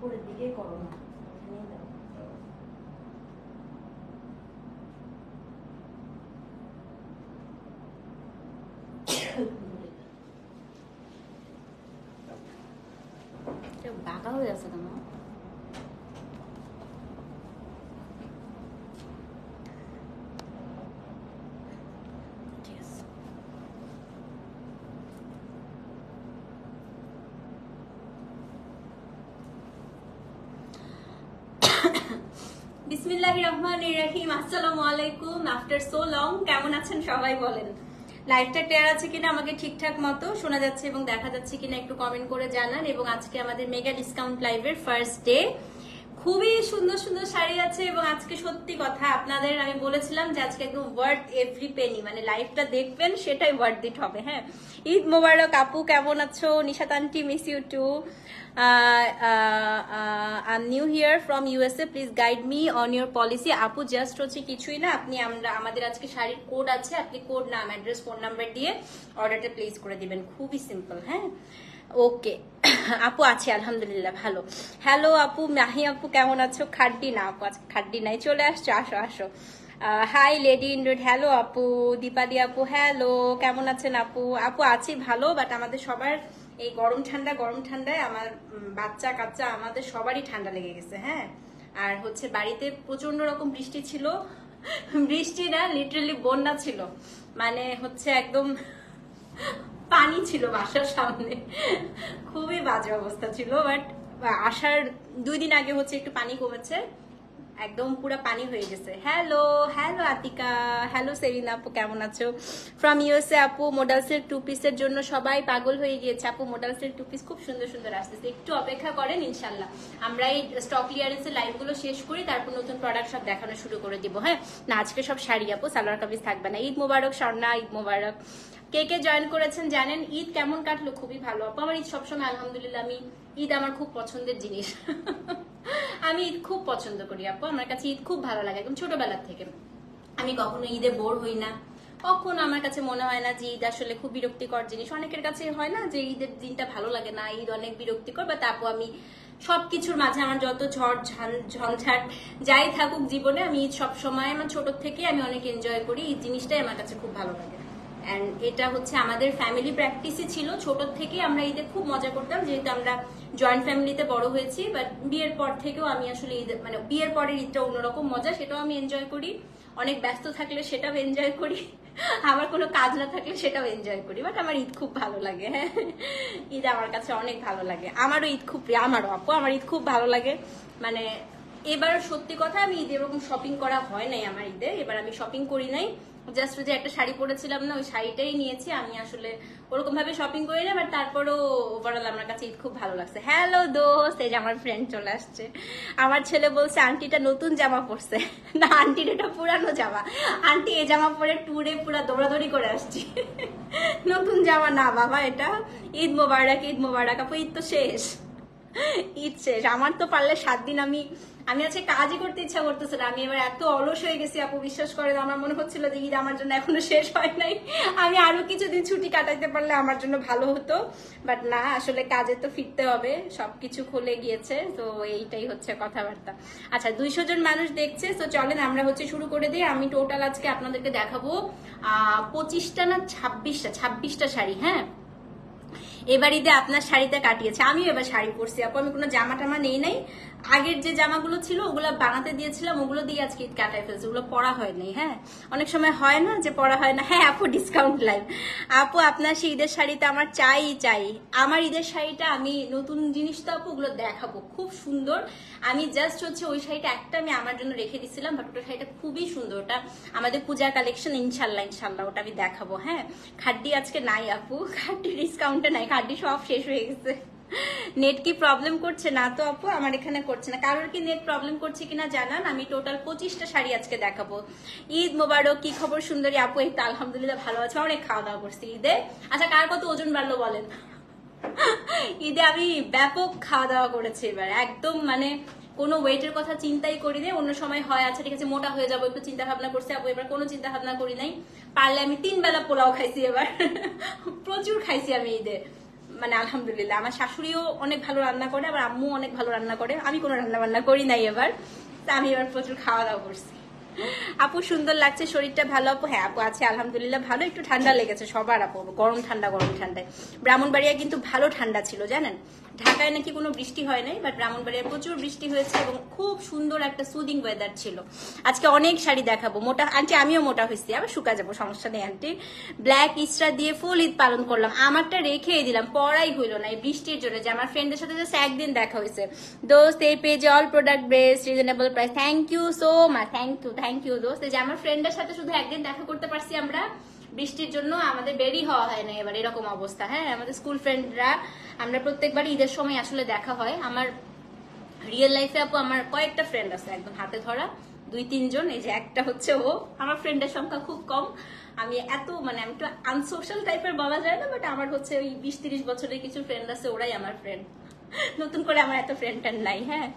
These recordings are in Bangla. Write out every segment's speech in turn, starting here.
উপরের দিকে করো না। বাঁকা হয়ে আছে কেন? বিসমিল্লাহির রহমানির রহিম। আসসালামু আলাইকুম। আফটার সো লং, কেমন আছেন সবাই বলেন? লাইভটা ক্লিয়ার আছে কিনা, আমাকে ঠিকঠাক মতো শোনা যাচ্ছে এবং দেখা যাচ্ছে কিনা একটু কমেন্ট করে জানান। এবং আজকে আমাদের মেগা ডিসকাউন্ট লাইভের ফার্স্ট ডে। খুবই সুন্দর সুন্দর শাড়ি আছে এবং আজকে সত্যি কথা আপনাদের আমি বলেছিলাম যে আজকে একদম ওয়ার্থ এভরি পেনি, মানে লাইভটা দেখবেন সেটাই ওয়ার্থ ইট হবে। হ্যাঁ, ঈদ মোবারক আপু, কেমন আছো? Nishat aunty, miss you too. I'm new here from USA. Please guide me on your policy. আপু জাস্ট হচ্ছে কিছুই না, আপনি আমাদের আজকে শাড়ির কোড আছে, আপনি কোড, নাম, অ্যাড্রেস, ফোন নাম্বার দিয়ে অর্ডারটা প্লেস করে দিবেন। খুবই সিম্পল। হ্যাঁ, ওকে আপু আছে আলহামদুলিল্লাহ ভালো। হ্যালো আপু, মাহি আপু কেমন আছো? খাড্ডি না আপু, আজকে খাড্ডি নাই, চলে আসছো, আসো আসো। হাই লেডি ইন্ডোড, হ্যালো আপু। দীপালি আপু হ্যালো, কেমন আছেন আপু? আপু আছি ভালো, বাট আমাদের সবার এই গরম ঠান্ডায় আমার বাচ্চা কাচ্চা আমাদের সবারই ঠান্ডা লেগে গেছে। হ্যাঁ, আর হচ্ছে বাড়িতে প্রচন্ড রকম বৃষ্টি ছিল, বৃষ্টি না লিটারালি বন্যা ছিল, মানে হচ্ছে একদম পানি ছিল বাসার সামনে, খুবই বাজে অবস্থা ছিল। বাট আসার 2 দিন আগে হচ্ছে একটু পানি কমেছে, একদম পুরো পানি হয়ে গেছে। Hello hello Atika, hello Serena আপু কেমন আছো? ফ্রম ইউএসএ আপু, মডেল সিল্ক 2 পিসের জন্য সবাই পাগল হয়ে গিয়েছে আপু। মডেল সিল্ক 2 পিস খুব সুন্দর সুন্দর আসতেছে, একটু অপেক্ষা করেন, ইনশাল্লাহ আমরা এই স্টক ক্লিয়ারেন্সের লাইভগুলো শেষ করি, তারপর নতুন প্রোডাক্ট সব দেখানো শুরু করে দিব। হ্যাঁ না, আজকে সব শাড়ি আপু, সালোয়ার কামিজ থাকবে না। ঈদ মোবারক স্বর্ণা, ঈদ মোবারক। কে কে জয়েন করেছেন জানেন? ঈদ কেমন কাটলো? খুবই ভালো আপু, আমার ঈদ সবসময় আলহামদুলিল্লাহ, আমি ঈদ আমার খুব পছন্দের জিনিস। আমি ঈদ খুব পছন্দ করি আপু, আমার কাছে ঈদ খুব ভালো লাগে একদম ছোটবেলার থেকে। আমি কখনো ঈদে বোর হই না, কখনো আমার কাছে মনে হয় না যে ঈদ আসলে খুব বিরক্তিকর জিনিস। অনেকের কাছে হয় না যে ঈদের দিনটা ভালো লাগে না, ঈদ অনেক বিরক্তিকর, বা তারপর আমি সবকিছুর মাঝে আমার যত ঝড় ঝঞ্ঝাট যাই থাকুক জীবনে, আমি ঈদ সবসময় আমার ছোট থেকে আমি অনেক এনজয় করি। ঈদ জিনিসটাই আমার কাছে খুব ভালো লাগে। অ্যান্ড এটা হচ্ছে আমাদের ফ্যামিলি প্র্যাকটিসই ছিল, ছোট থেকে আমরা ঈদে খুব মজা করতাম, যেহেতু আমরা জয়েন্ট ফ্যামিলিতে বড় হয়েছি। বাট বিয়ের পর থেকেও আমি আসলে ঈদ, মানে বিয়ের পরের ঈদটা অন্যরকম মজা, সেটাও আমি এনজয় করি। অনেক ব্যস্ত থাকলে সেটাও এনজয় করি, আমার কোনো কাজ না থাকলে সেটাও এনজয় করি। বাট আমার ঈদ খুব ভালো লাগে। হ্যাঁ, ঈদ আমার কাছে অনেক ভালো লাগে, আমারও ঈদ খুব প্রিয়। আমারও আপু, আমার ঈদ খুব ভালো লাগে। মানে এবার সত্যি কথা, আমি ঈদে এরকম শপিং করা হয় নাই আমার ঈদে, এবার আমি শপিং করি নাই, জাস্ট যে একটা শাড়ি পরেছিলাম না, ওই শাড়িটাই নিয়েছি। আমি আসলে ওরকম ভাবে শপিং করি না, বাট তারপরও ওভারঅল আমার কাছে ঈদ খুব ভালো লাগছে। হ্যালো দোস্ত, এই যে আমার ফ্রেন্ড চলে আসছে। আমার ছেলে বলছে আন্টিটা নতুন জামা পরছে। না আন্টির এটা পুরানো জামা, আন্টি এই জামা পরে ট্যুরে পুরা দৌড়াদৌড়ি করে আসছি। নতুন জামা না বাবা, এটা ঈদ মোবারক, ঈদ মোবারক আপু। ঈদ তো শেষ, ঈদ শেষ। আমার তো পারলে 7 দিন আমি আজকে কাজই করতে ইচ্ছা করতেছে না। আমি এবার এত অলস হয়ে গেছি আপু, বিশ্বাস করেন, আমার মনে হচ্ছিল যে ঈদ আমার জন্য এখনো শেষ হয় নাই, আমি আরো কিছুদিন ছুটি কাটাইতে পারলে আমার জন্য ভালো হতো। বাট না, আসলে কাজে তো ফিরতে হবে, সবকিছু খুলে গিয়েছে, তো এইটাই হচ্ছে কথাবার্তা। আচ্ছা, 200 জন মানুষ দেখছে, তো চলেন আমরা হচ্ছে শুরু করে দিই। আমি টোটাল আজকে আপনাদেরকে দেখাবো 25টা না 26টা শাড়ি। হ্যাঁ, এবার ঈদে আপনার শাড়িতে কাটিয়েছে, আমিও এবার শাড়ি পরছি আপু, আমি কোনো জামা টামা নেই নাই। আগের যে জামাগুলো ছিল ওগুলো বানাতে দিয়েছিলাম, ওগুলো দিয়ে আজকে ঈদ কাটাই ফেলছি, ওগুলো পরা হয়নি। হ্যাঁ, অনেক সময় হয় না যে পরা হয় না। হ্যাঁ আপু, ডিসকাউন্ট লাইভ আপু, আপনার সেই ঈদের শাড়িটা আমার চাই। আমার ঈদের শাড়িটা, আমি নতুন জিনিস তো আপু ওগুলো দেখাবো, খুব সুন্দর। আমি জাস্ট হচ্ছে ওই শাড়িটা একটা আমি আমার জন্য রেখে দিছিলাম, বাট ওটা শাড়িটা খুবই সুন্দর, ওটা আমাদের পূজার কালেকশন, ইনশাল্লাহ ওটা আমি দেখাবো। হ্যাঁ, খাড্ডি আজকে নাই আপু, খাড্ডি ডিসকাউন্টে নাই, খাড্ডি সব শেষ হয়ে গেছে। নেট কি প্রবলেম করছে? না তো আপু, আমার এখানে করছে না। কারোর কি নেট প্রবলেম করছে কিনা জানান। আমি টোটাল 25টা শাড়ি আজকে দেখাবো। ঈদ মোবারক, কি খবর সুন্দরী আপু? এই তো আলহামদুলিল্লাহ ভালো আছে, অনেক খাওয়া দাওয়া করছি ঈদে। আচ্ছা, কার কত ওজন বাড়লো বলেন? ঈদে আমি ব্যাপক খাওয়া দাওয়া করেছি এবার, একদম মানে কোনো ওয়েটের কথা চিন্তাই করি নাই। অন্য সময় হয় আচ্ছা ঠিক আছে মোটা হয়ে যাবো, একটু চিন্তা ভাবনা করছি আপু, এবার কোনো চিন্তা ভাবনা করি নাই। পারলে আমি 3 বেলা পোলাও খাইছি এবার, প্রচুর খাইছি আমি ঈদে। মানে আলহামদুলিল্লাহ আমার শাশুড়িও অনেক ভালো রান্না করে, আবার আম্মু অনেক ভালো রান্না করে। আমি কোনো রান্না বান্না করি নাই এবার, আমি এবার প্রচুর খাওয়া দাওয়া করছি। আপু সুন্দর লাগছে, শরীরটা ভালো আপু? হ্যাঁ আপু আছে আলহামদুলিল্লাহ ভালো, একটু ঠান্ডা লেগেছে সবার আপু, গরম ঠান্ডায়। ব্রাহ্মণবাড়িয়া কিন্তু ভালো ঠান্ডা ছিল জানেন, ঢাকায় নাকি কোনো বৃষ্টি হয় নাই, বাট ব্রাহ্মণবাড়িয়ায় প্রচুর বৃষ্টি হয়েছে এবং খুব সুন্দর একটা সুদিং ওয়েদার ছিল। আজকে অনেক শাড়ি দেখাবো। মোটা আন্টি আমিও মোটা হয়েছি, আবার শুকা যাবো, সমস্যা নেই আন্টি। ব্ল্যাক ইস্টার দিয়ে ফুল ঈদ পালন করলাম, আমারটা রেখেই দিলাম, পড়াই হইলো না এই বৃষ্টির জন্য। যে আমার ফ্রেন্ডের সাথে জাস্ট একদিন দেখা হয়েছে। দোস্ত এই পেজে all product best reasonable price, thank you so much, thank you দোস্ত। যে আমার ফ্রেন্ডের সাথে শুধু একদিন দেখা করতে পারছি আমরা, বৃষ্টির জন্য আমাদের বেরি হওয়া হয় না এবার, এরকম অবস্থা। হ্যাঁ আমাদের স্কুল ফ্রেন্ডরা আমরা প্রত্যেকবার ঈদের সময় আসলে দেখা হয়। আমার রিয়েল লাইফে আপু আমার কয়েকটা ফ্রেন্ড আছে একদম হাতে ধরা, 2-3 জন। এই যে একটা হচ্ছে ও, আমার ফ্রেন্ডের সংখ্যা খুব কম। আমি এত মানে আমি একটু আনসোশাল টাইপের বলা যায় না, বাট আমার হচ্ছে ওই 20-30 বছরের কিছু ফ্রেন্ড আছে, ওরাই আমার ফ্রেন্ড। নতুন করে আমার এত ফ্রেন্ড নাই। হ্যাঁ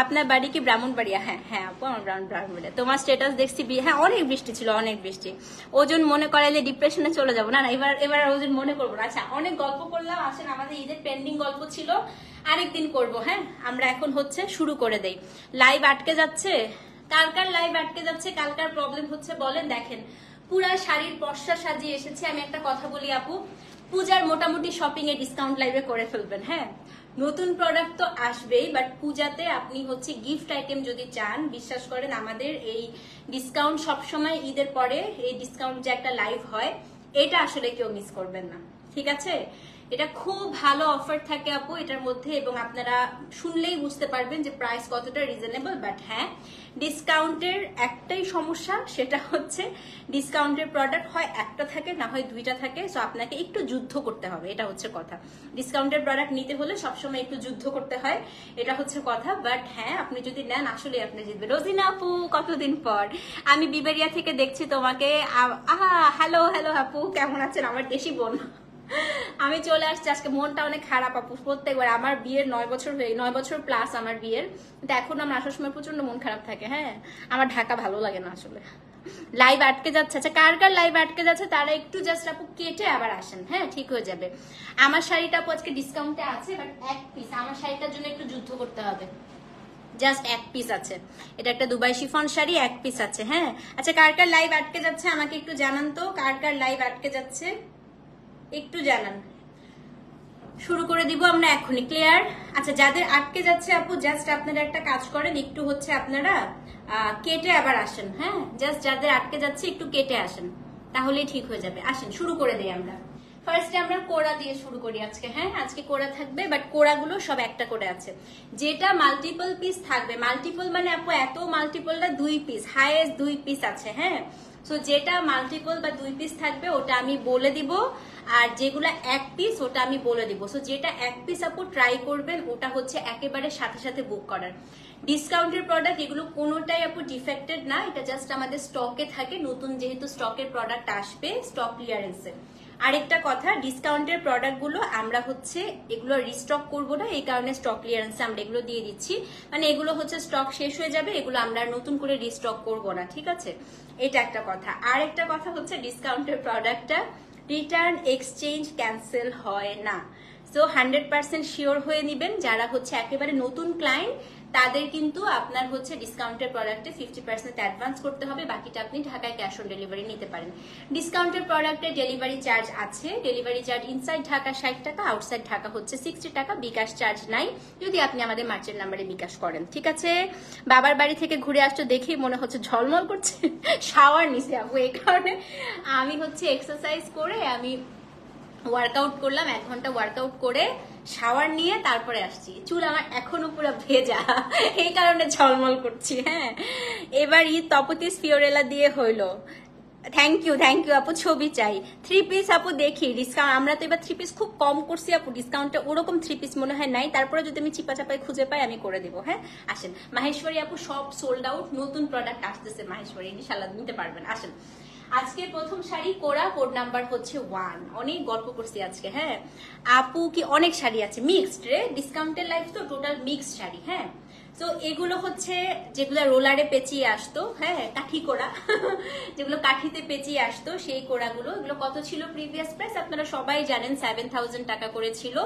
আপনার বাড়ি কি ব্রাহ্মণবাড়িয়া? হ্যাঁ আপু আমার ব্রাহ্মণবাড়িয়া। তোমার স্ট্যাটাস দেখছি হ্যাঁ অনেক বৃষ্টি ছিল, অনেক বৃষ্টি। ওজন মনে করাইলে ডিপ্রেশনে চলে যাবো। না এবার ওজন মনে করবো না। আচ্ছা অনেক গল্প করলাম, আসেন আমাদের ঈদের পেন্ডিং গল্প ছিল আরেকদিন করব। হ্যাঁ আমরা এখন হচ্ছে শুরু করে দেই। লাইভ আটকে যাচ্ছে, কালকার লাইভ আটকে যাচ্ছে, কালকার প্রবলেম হচ্ছে বলেন। দেখেন পুরা শাড়ির পশা সাজিয়ে এসেছে। আমি একটা কথা বলি আপু, পূজার মোটামুটি শপিং এ ডিসকাউন্ট লাইভে করে ফেলবেন। হ্যাঁ নতুন প্রোডাক্ট তো আসবেই, বাট পূজাতে আপনি হচ্ছে গিফট আইটেম যদি চান, বিশ্বাস করেন আমাদের এই ডিসকাউন্ট সবসময় ঈদের পরে এই ডিসকাউন্ট যে একটা লাইভ হয়, এটা আসলে কেউ মিস করবেন না, ঠিক আছে? এটা খুব ভালো অফার থাকে আপু এটার মধ্যে, এবং আপনারা শুনলেই বুঝতে পারবেন যে প্রাইস কতটা রিজনেবল। বাট হ্যাঁ ডিসকাউন্টের একটাই সমস্যা, সেটা হচ্ছে ডিসকাউন্টের প্রোডাক্ট হয় একটা থাকে না হয় দুইটা থাকে, সো আপনাকে একটু যুদ্ধ করতে হবে, এটা হচ্ছে কথা। ডিসকাউন্টের প্রোডাক্ট নিতে হলে সবসময় একটু যুদ্ধ করতে হয়, এটা হচ্ছে কথা। বাট হ্যাঁ আপনি যদি নেন আসলে আপনি জিতবেন। রোজিনা আপু কতদিন পর, আমি বিবেরিয়া থেকে দেখছি তোমাকে। হ্যালো আপু কেমন আছেন আমার দেশি বোন? আমি চলে আসছি আজকে, মনটা অনেক খারাপ আপু। প্রত্যেকবার আমার বিয়ের 9 বছর হয়ে 9 বছর প্লাস আমার বিয়ের, কিন্তু এখন আমার আসার সময় প্রচন্ড মন খারাপ থাকে। হ্যাঁ আমার ঢাকা ভালো লাগে না আসলে। লাইভ আটকে যাচ্ছে, আচ্ছা কার লাইভ আটকে যাচ্ছে তারা একটু জাস্ট আপু কেটে আবার আসেন, হ্যাঁ ঠিক হয়ে যাবে। আমার শাড়িটা আপু আজকে ডিসকাউন্টে আছে, বাট এক পিস, আমার শাড়িটার জন্য একটু যুদ্ধ করতে হবে। জাস্ট এক পিস আছে, এটা একটা দুবাই শিফন শাড়ি, এক পিস আছে। হ্যাঁ আচ্ছা কার লাইভ আটকে যাচ্ছে আমাকে একটু জানান তো, কার লাইভ আটকে যাচ্ছে একটু জানান। শুরু করে দিব আমরা এখনই, ক্লিয়ার? আচ্ছা যাদের আটকে যাচ্ছে আপু জাস্ট আপনারা একটা কাজ করেন, একটু হচ্ছে আপনারা কেটে আবার আসেন। হ্যাঁ জাস্ট যাদের আটকে যাচ্ছে একটু কেটে আসেন, তাহলেই ঠিক হয়ে যাবে। আসেন শুরু করে দেই আমরা। ফার্স্টে আমরা কোড়া দিয়ে শুরু করি আজকে। হ্যাঁ আজকে কোড়া থাকবে, বাট কোড়াগুলো সব একটা করে আছে। যেটা মাল্টিপল পিস থাকবে, মাল্টিপল মানে আপু এত মাল্টিপল না, 2 পিস, হাইয়েস্ট 2 পিস আছে। হ্যাঁ সো যেটা মাল্টিপল বা 2 পিস থাকবে ওটা আমি বলে দিব, আর যেগুলা এক পিস ওটা আমি বলে দিব। সো যেটা এক পিস আপু ট্রাই করবেন, ওটা হচ্ছে একেবারে সাথে সাথে বুক করার। ডিসকাউন্টের প্রোডাক্ট এগুলো কোনোটাই আপু ডিফেক্টেড না, এটা জাস্ট আমাদের স্টকে থাকে, নতুন যেহেতু স্টকের প্রোডাক্ট আসবে স্টক ক্লিয়ারেন্সে। আরেকটা কথা, ডিসকাউন্টের প্রোডাক্ট গুলো আমরা হচ্ছে এগুলো রিস্টক করব না, এই কারণে স্টক ক্লিয়ারেন্সে আমরা এগুলো দিয়ে দিচ্ছি। মানে এগুলো হচ্ছে স্টক শেষ হয়ে যাবে, এগুলো আমরা নতুন করে রিস্টক করব না, ঠিক আছে? এটা একটা কথা। আর একটা কথা হচ্ছে ডিসকাউন্টের প্রোডাক্টটা রিটার্ন এক্সচেঞ্জ ক্যান্সেল হয় না। সো 100% শিওর হয়ে নিবেন। যারা হচ্ছে একেবারে নতুন ক্লায়েন্ট তাদের কিন্তু আপনার হচ্ছে ডিসকাউন্টের প্রোডাক্টে 50% অ্যাডভান্স করতে হবে, বাকিটা আপনি ঢাকায় ক্যাশ অন ডেলিভারি নিতে পারেন। ডিসকাউন্টের প্রোডাক্টে ডেলিভারি চার্জ আছে, ডেলিভারি চার্জ ইনসাইড ঢাকা 60 টাকা, আউটসাইড ঢাকা হচ্ছে 60 টাকা। বিকাশ চার্জ নাই যদি আপনি আমাদের মার্চেন্ট নাম্বারে বিকাশ করেন, ঠিক আছে? বাবার বাড়ি থেকে ঘুরে আসছো দেখেই মনে হচ্ছে ঝলমল করছে, শাওয়ার নিছে আপু, এই কারণে আমি হচ্ছে এক্সারসাইজ করে আমি ওয়ার্কআউট করলাম, 1 ঘন্টা ওয়ার্কআউট করে শাওয়ার নিয়ে তারপরে আসছি। চুল আমার এখনো পুরো ভেজা, এই কারণে ঝলমল করছি। হ্যাঁ এবার ঈদ তপতিস ফিওরেলা দিয়ে হইলো। থ্যাংক ইউ আপু, ছবি চাই। 3 পিস আপু দেখি ডিসকাউন্ট, আমরা তো এবার 3 পিস খুব কম করছি আপু ডিসকাউন্টে, ওরকম 3 পিস মনে হয় নাই, তারপরে যদি আমি চিপা চাপাই খুঁজে পাই আমি করে দিব। হ্যাঁ আসেন। মাহেশ্বরী আপু সব সোল্ড আউট, নতুন প্রোডাক্ট আসতেছে মাহেশ্বরী, ইনশাআল্লাহ নিতে পারবেন। আসেন আজকে প্রথম শাড়ি কোরা, কোড নাম্বার হচ্ছে 1। অনেক গল্প করছি আজকে। হ্যাঁ আপু কি অনেক শাড়ি আছে মিক্সড রে, ডিসকাউন্টের লাইফ তো টোটাল মিক্সড শাড়ি। হ্যাঁ তো এগুলো হচ্ছে যেগুলো রোলারে পেঁচিয়ে আসতো, হ্যাঁ কাঠি কোড়া যেগুলো কাঠিতে পেঁচিয়ে আসতো সেই কোড়াগুলো। এগুলো কত ছিল প্রিভিয়াস প্রাইস আপনারা সবাই জানেন, 7000 টাকা করে ছিল।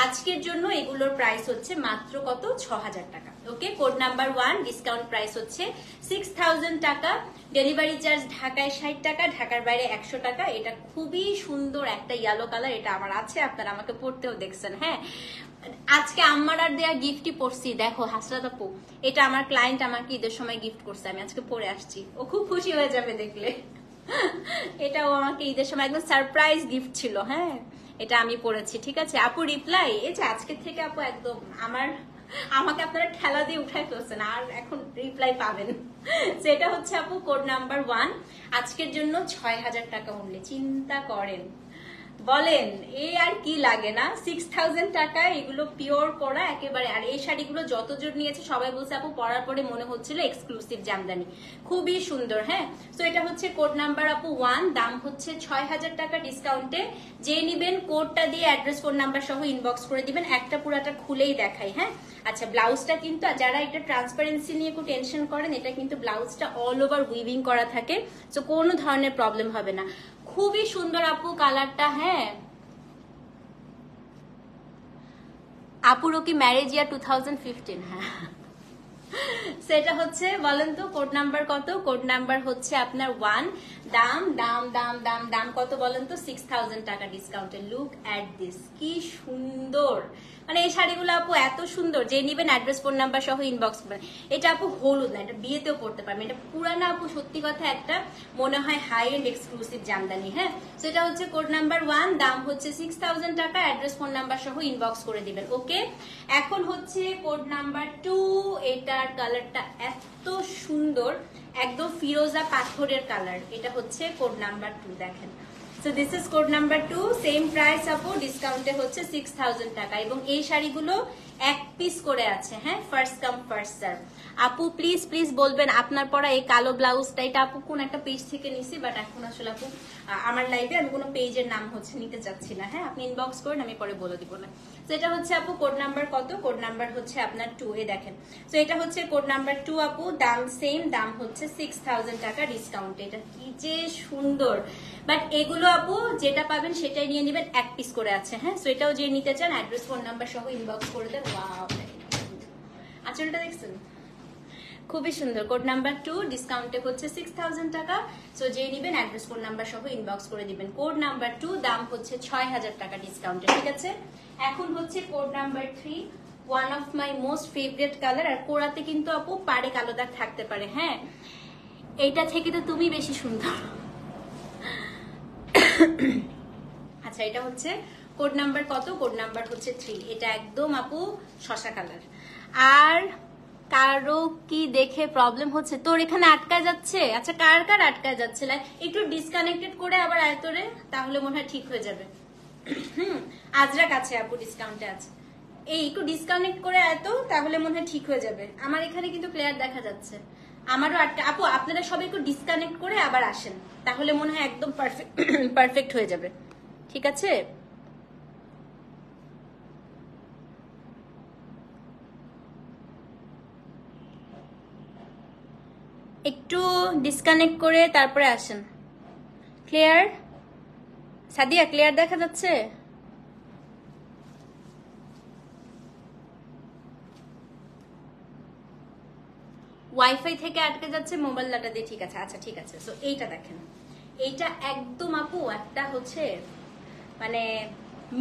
আজকের জন্য এগুলোর প্রাইস হচ্ছে মাত্র কত, 6000 টাকা। ওকে, কোড নাম্বার 1 ডিসকাউন্ট প্রাইস হচ্ছে 6000 টাকা। ডেলিভারি চার্জ ঢাকায় 60 টাকা, ঢাকার বাইরে 100 টাকা। এটা খুবই সুন্দর একটা ইয়েলো কালার, এটা আমার আছে, আপনারা আমাকে পড়তেও দেখছেন। হ্যাঁ, আজকে আমার আর দেয়া গিফটই পড়ছি, দেখো হাসরাত আপু, এটা আমার ক্লায়েন্ট আমাকে ঈদের সময় গিফট করছে, আমি আজকে পরে আসছি, ও খুব খুশি হয়ে যাবে দেখলে। এটাও আমাকে ঈদের সময় একদম সারপ্রাইজ গিফট ছিল। হ্যাঁ, এটা আমি পড়েছি, ঠিক আছে আপু। রিপ্লাই এই যে আজকের থেকে আপু একদম আমাকে আপনারা ঠেলা দিয়ে উঠাই ফেলছেন, আর এখন রিপ্লাই পাবেন। সেটা হচ্ছে আপু কোড নাম্বার 1, আজকের জন্য 6000 টাকা মূল্যে। চিন্তা করেন, বলেন এই আর কি লাগে না? 6000 টাকা, এগুলো পিওর করা একেবারে। আর এই শাড়িগুলো যতজন নিয়েছে সবাই বলছে আপু পরার পরে মনে হচ্ছিল এক্সক্লুসিভ জামদানি, খুবই সুন্দর। হ্যাঁ, তো এটা হচ্ছে কোড নাম্বার আপু 1, দাম হচ্ছে 6000 টাকা ডিসকাউন্টে। যে নিবেন কোডটা দিয়ে অ্যাড্রেস ফোন নাম্বার সহ ইনবক্স করে দিবেন। একটা পুরাটা খুলেই দেখাই। হ্যাঁ, আচ্ছা, ব্লাউজটা কিন্তু যারা এটা ট্রান্সপারেন্সি নিয়ে একটু টেনশন করেন, এটা কিন্তু ব্লাউজটা অল ওভার উইভিং করা থাকে, তো কোনো ধরনের প্রবলেম হবে না। খুবই সুন্দর আপু কালারটা। হ্যাঁ আপুরও কি ম্যারেজ ইয়ার 2015? হ্যাঁ, সেটা হচ্ছে, বলেন তো কোড নাম্বার কত? কোড নাম্বার হচ্ছে আপনার 1, দাম দাম দাম দাম দাম কত বলেন তো? 6000 টাকা ডিসকাউন্টে। লুক অ্যাট দিস, কি সুন্দর। মানে এই শাড়িগুলো আপু এত সুন্দর, যে নিবেন অ্যাড্রেস ফোন নাম্বার সহ ইনবক্স করবেন। এটা আপু হলুদ না, এটা বিয়েতেও পড়তে পারবেন। এটা পুরানা আপু, সত্যি কথা একটা মনে হয় হাই এন্ড এক্সক্লুসিভ জামদানি। হ্যাঁ, সেটা হচ্ছে কোড নাম্বার 1, দাম হচ্ছে 6000 টাকা, অ্যাড্রেস ফোন নাম্বার সহ ইনবক্স করে দিবেন। ওকে, এখন হচ্ছে কোড নাম্বার 2, এটার কালারটা এত সুন্দর, একদম ফিরোজা পাথরের কালার। এটা হচ্ছে কোড নাম্বার 2, দেখেন। So this is code number 2, same price আপু, ডিসকাউন্টে হচ্ছে 6000 টাকা। এবং এই শাড়িগুলো এক পিস করে আছে। হ্যাঁ, ফার্স্ট কাম ফার্স্ট সার্ভ। আপু প্লিজ প্লিজ বলবেন আপনার পরা এই কালো ব্লাউজটা, এটা আপু কোন একটা পেজ থেকে নিছি, বাট এখন আসলে আপু আমার লাইভে আমি কোনো পেজের নাম হচ্ছে নিতে চাচ্ছি না। হ্যাঁ, আপনি ইনবক্স করেন, আমি পরে বলে দিব না। সেটা হচ্ছে আপু কোড নাম্বার কত? কোড নাম্বার হচ্ছে আপনার 2, এ দেখেন। তো এটা হচ্ছে কোড নাম্বার 2 আপু, দাম সেম, দাম হচ্ছে 6000 টাকা ডিসকাউন্টে। এটা কি যে সুন্দর, বাট এগুলো আপু যেটা পাবেন সেটাই নিয়ে নেবেন, এক পিস করে আছে। হ্যাঁ, সো এটাও যে নিতে চান অ্যাড্রেস ফোন নাম্বার সহ ইনবক্স করে দেন। ওয়াও, আঁচলটা দেখছেন, খুবই সুন্দর। কোড নাম্বার 2, ডিসকাউন্টে হচ্ছে 6000 টাকা। সো যে নিবেন অ্যাড্রেস ফোন নাম্বার সহ ইনবক্স করে দিবেন। কোড নাম্বার 2, দাম হচ্ছে 6000 টাকা ডিসকাউন্টে, ঠিক আছে। এখন হচ্ছে code number 3, one of my most favourite colour. আর কোড়াতে কিন্তু আপু পাড়ে কালো দাগ থাকতে পারে। হ্যাঁ, এইটা থেকে তো তুমি বেশি সুন্দর। আচ্ছা, এটা হচ্ছে কোড নাম্বার কত? কোড নাম্বার হচ্ছে 3। এটা একদম আপু শশা কালার। আর কারো কি দেখে প্রবলেম হচ্ছে? তোর এখানে আটকায় যাচ্ছে? আচ্ছা, কার কার আটকায় যাচ্ছে? একটু ডিসকানেক্টেড করে আবার আয়তরে, তাহলে মনে হয় ঠিক হয়ে যাবে। আজরাক আছে আপু, ডিসকাউন্টে আছে। এই একটু ডিসকানেক্ট করে আয়তো, তাহলে মনে হয় ঠিক হয়ে যাবে। আমার এখানে কিন্তু ক্লিয়ার দেখা যাচ্ছে। আমারও আটকা। আপু আপনারা সবাই একটু ডিসকানেক্ট করে আবার আসেন, তাহলে মনে হয় একদম পারফেক্ট হয়ে যাবে। ঠিক আছে, একটু ডিসকানেক্ট করে তারপরে আসেন। ক্লিয়ার সাদিয়া, ক্লিয়ার দেখা যাচ্ছে? ওয়াইফাই থেকে আটকে যাচ্ছে, মোবাইল ডাটা দিয়ে ঠিক আছে। আচ্ছা ঠিক আছে। সো এইটা দেখেন, এইটা একদম আপু একটা হচ্ছে মানে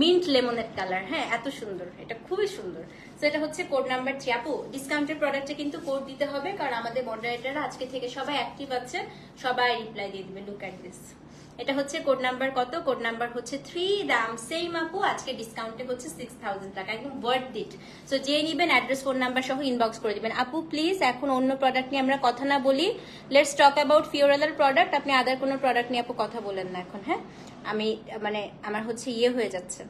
মিন্ট লেমনের কালার। হ্যাঁ, এত সুন্দর, এটা খুবই সুন্দর। তো এটা হচ্ছে কোড নাম্বার 3 আপু। ডিসকাউন্টের প্রোডাক্টে কিন্তু কোড দিতে হবে, কারণ আমাদের মডারেটররা আজকে থেকে সবাই অ্যাক্টিভ আছে, সবাই রিপ্লাই দিয়ে দিবে। Look at this. এটা হচ্ছে কোড নাম্বার কত? কোড নাম্বার হচ্ছে 3, দাম সেম আপু, আজকে ডিসকাউন্টে হচ্ছে 6000 টাকা, একদম ওয়ার্থ ইট। সো যে নিবেন অ্যাড্রেস ফোন নাম্বার সহ ইনবক্স করে দিবেন। আপু প্লিজ এখন অন্য প্রোডাক্ট নিয়ে আমরা কথা না বলি, লেটস টক অ্যাবাউট ফিওরালার প্রোডাক্ট। আপনি আদার কোনো প্রোডাক্ট নিয়ে আপু কথা বলেন না এখন। হ্যাঁ, আমি মানে আমার হচ্ছে হয়ে যাচ্ছে।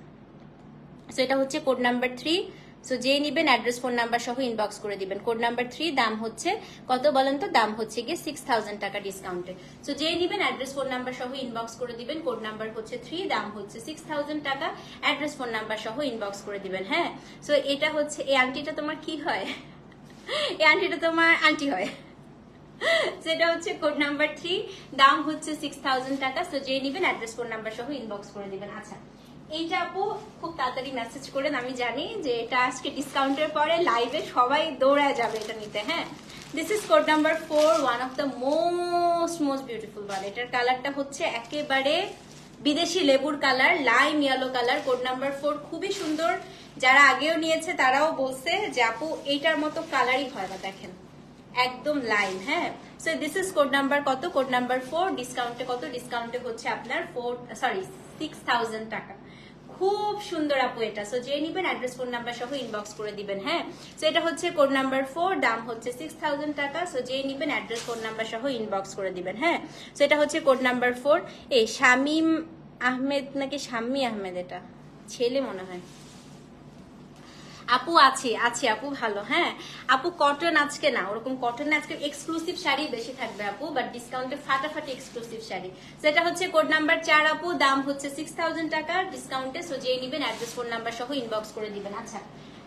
সো এটা হচ্ছে কোড নাম্বার 3। সো যে নিবেন অ্যাড্রেস ফোন নাম্বার সহ ইনবক্স করে দিবেন। কোড নাম্বার 3, দাম হচ্ছে কত বলেন তো? দাম হচ্ছে গিয়ে 6000 টাকা ডিসকাউন্টে। সো যে নিবেন অ্যাড্রেস ফোন নাম্বার সহ ইনবক্স করে দিবেন। কোড নাম্বার হচ্ছে 3, দাম হচ্ছে 6000 টাকা, অ্যাড্রেস ফোন নাম্বার সহ ইনবক্স করে দিবেন। হ্যাঁ, সো এটা হচ্ছে, এই আংটিটা তোমার কি হয়? এই আন্টিটা তোমার আন্টি হয়। সেটা হচ্ছে কোড নাম্বার 3, দাম হচ্ছে 6000 টাকা। সো যে নিবেন অ্যাড্রেস ফোন নাম্বার সহ ইনবক্স করে দিবেন। আচ্ছা এইটা আপু খুব তাড়াতাড়ি মেসেজ করেন, আমি জানি যে এটা আজকে ডিসকাউন্টের পরে লাইভে সবাই দৌড়ায় যাবে এটা নিতে। হ্যাঁ, this is code number 4, one of the most beautiful one. এটার কালারটা হচ্ছে একেবারে বিদেশি লেবুর colour, lime yellow colour. Code number 4 খুবই সুন্দর, যারা আগেও নিয়েছে তারাও বলছে যে আপু এইটার মতো কালারই হয় না, দেখেন একদম লাইন। হ্যাঁ, so this is code number কত? Code number 4। ডিসকাউন্টে কত? ডিসকাউন্টে হচ্ছে আপনার 6000 টাকা। খুব সুন্দর আপু এটা। সো যে নিবেন অ্যাড্রেস ফোন নাম্বার সহ ইনবক্স করে দিবেন। হ্যাঁ, সো এটা হচ্ছে কোড নাম্বার 4, দাম হচ্ছে 6000 টাকা। সো যে নিবেন অ্যাড্রেস ফোন নাম্বার সহ ইনবক্স করে দিবেন। হ্যাঁ, সো এটা হচ্ছে কোড নাম্বার 4। এই শামিম আহমেদ নাকি শাম্মী আহমেদ, এটা ছেলে মনে হয়। আপু আছে আছে আপু, ভালো। হ্যাঁ আপু, কটন আজকে না, ওরকম কটন না, আজকে এক্সক্লুসিভ শাড়ি বেশি থাকবে আপু, বাট ডিসকাউন্টে ফাটাফাটি এক্সক্লুসিভ শাড়ি। সেটা হচ্ছে কোড নাম্বার 4 আপু, দাম হচ্ছে 6000 টাকা ডিসকাউন্টে। সো যে নিবেন অ্যাড্রেস ফোন নাম্বার সহ ইনবক্স করে দিবেন। আচ্ছা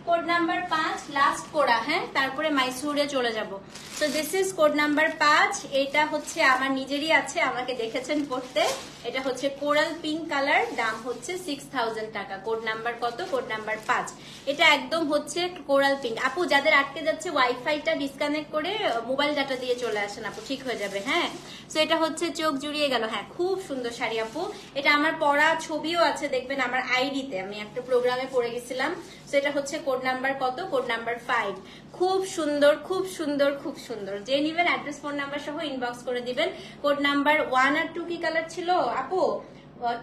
কোড নাম্বার 5, লাস্ট কোডা। হ্যাঁ, তারপরে মাইসুরে চলে যাব। So this is code number 5। এটা হচ্ছে আমার নিজেরই আছে, আমাকে দেখেছেন পড়তে। এটা হচ্ছে কোরাল পিঙ্ক কালার, দাম হচ্ছে 6000 টাকা। কোড নাম্বার কত? Code number 5। এটা একদম হচ্ছে কোরাল পিঙ্ক। আপু যাদের আটকে যাচ্ছে ওয়াইফাইটা ডিসকানেক্ট করে মোবাইল ডাটা দিয়ে চলে আসেন আপু, ঠিক হয়ে যাবে। হ্যাঁ, সো এটা হচ্ছে চোখ জুড়িয়ে গেল। হ্যাঁ, খুব সুন্দর শাড়ি আপু। এটা আমার পরা ছবিও আছে, দেখবেন আমার আইডিতে, আমি একটা প্রোগ্রামে পরে গেছিলাম। সো এটা হচ্ছে কোড নাম্বার কত? Code number 5। খুব সুন্দর খুব সুন্দর খুব সুন্দর। যে নিবেন অ্যাড্রেস ফোন নাম্বার সহ ইনবক্স করে দিবেন। কোড নাম্বার 1 আর 2 কি কালার ছিল আপু?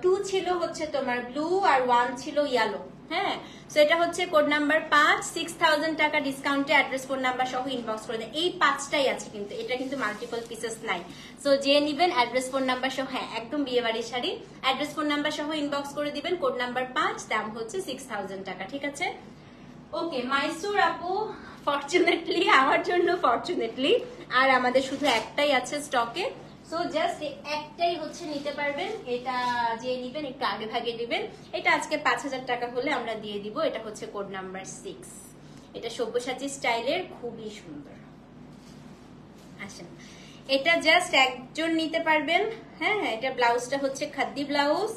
2 ছিল হচ্ছে তোমার ব্লু, আর 1 ছিল ইয়েলো। হ্যাঁ, সো এটা হচ্ছে কোড নাম্বার 5, 6000 টাকা ডিসকাউন্টে অ্যাড্রেস ফোন নাম্বার সহ ইনবক্স করে দেন। এই 5টাই আছে কিন্তু, এটা কিন্তু মাল্টিপল পিসেস নাই। সো যে নিবেন অ্যাড্রেস ফোন নাম্বার সহ, হ্যাঁ একদম বিয়ে বাড়ির শাড়ি, অ্যাড্রেস ফোন নাম্বার সহ ইনবক্স করে দিবেন। কোড নাম্বার 5, দাম হচ্ছে 6000 টাকা। ঠিক আছে, ওকে। মাইসুর আপু, ফরচুনেটলি আমার জন্য, ফরচুনেটলি আর আমাদের শুধু একটাই আছে স্টকে। সো জাস্ট একটাই হচ্ছে নিতে পারবেন। এটা যে নিবেন একটু আগে ভাগে দিবেন। এটা আজকে 5000 টাকা হলে আমরা দিয়ে দিব। এটা হচ্ছে কোড নাম্বার 6। এটা সব্যসাচী স্টাইলের, খুবই সুন্দর। আসেন, এটা জাস্ট একজন নিতে পারবেন। হ্যাঁ, এটা ব্লাউজটা হচ্ছে খাদ্দি ব্লাউজ,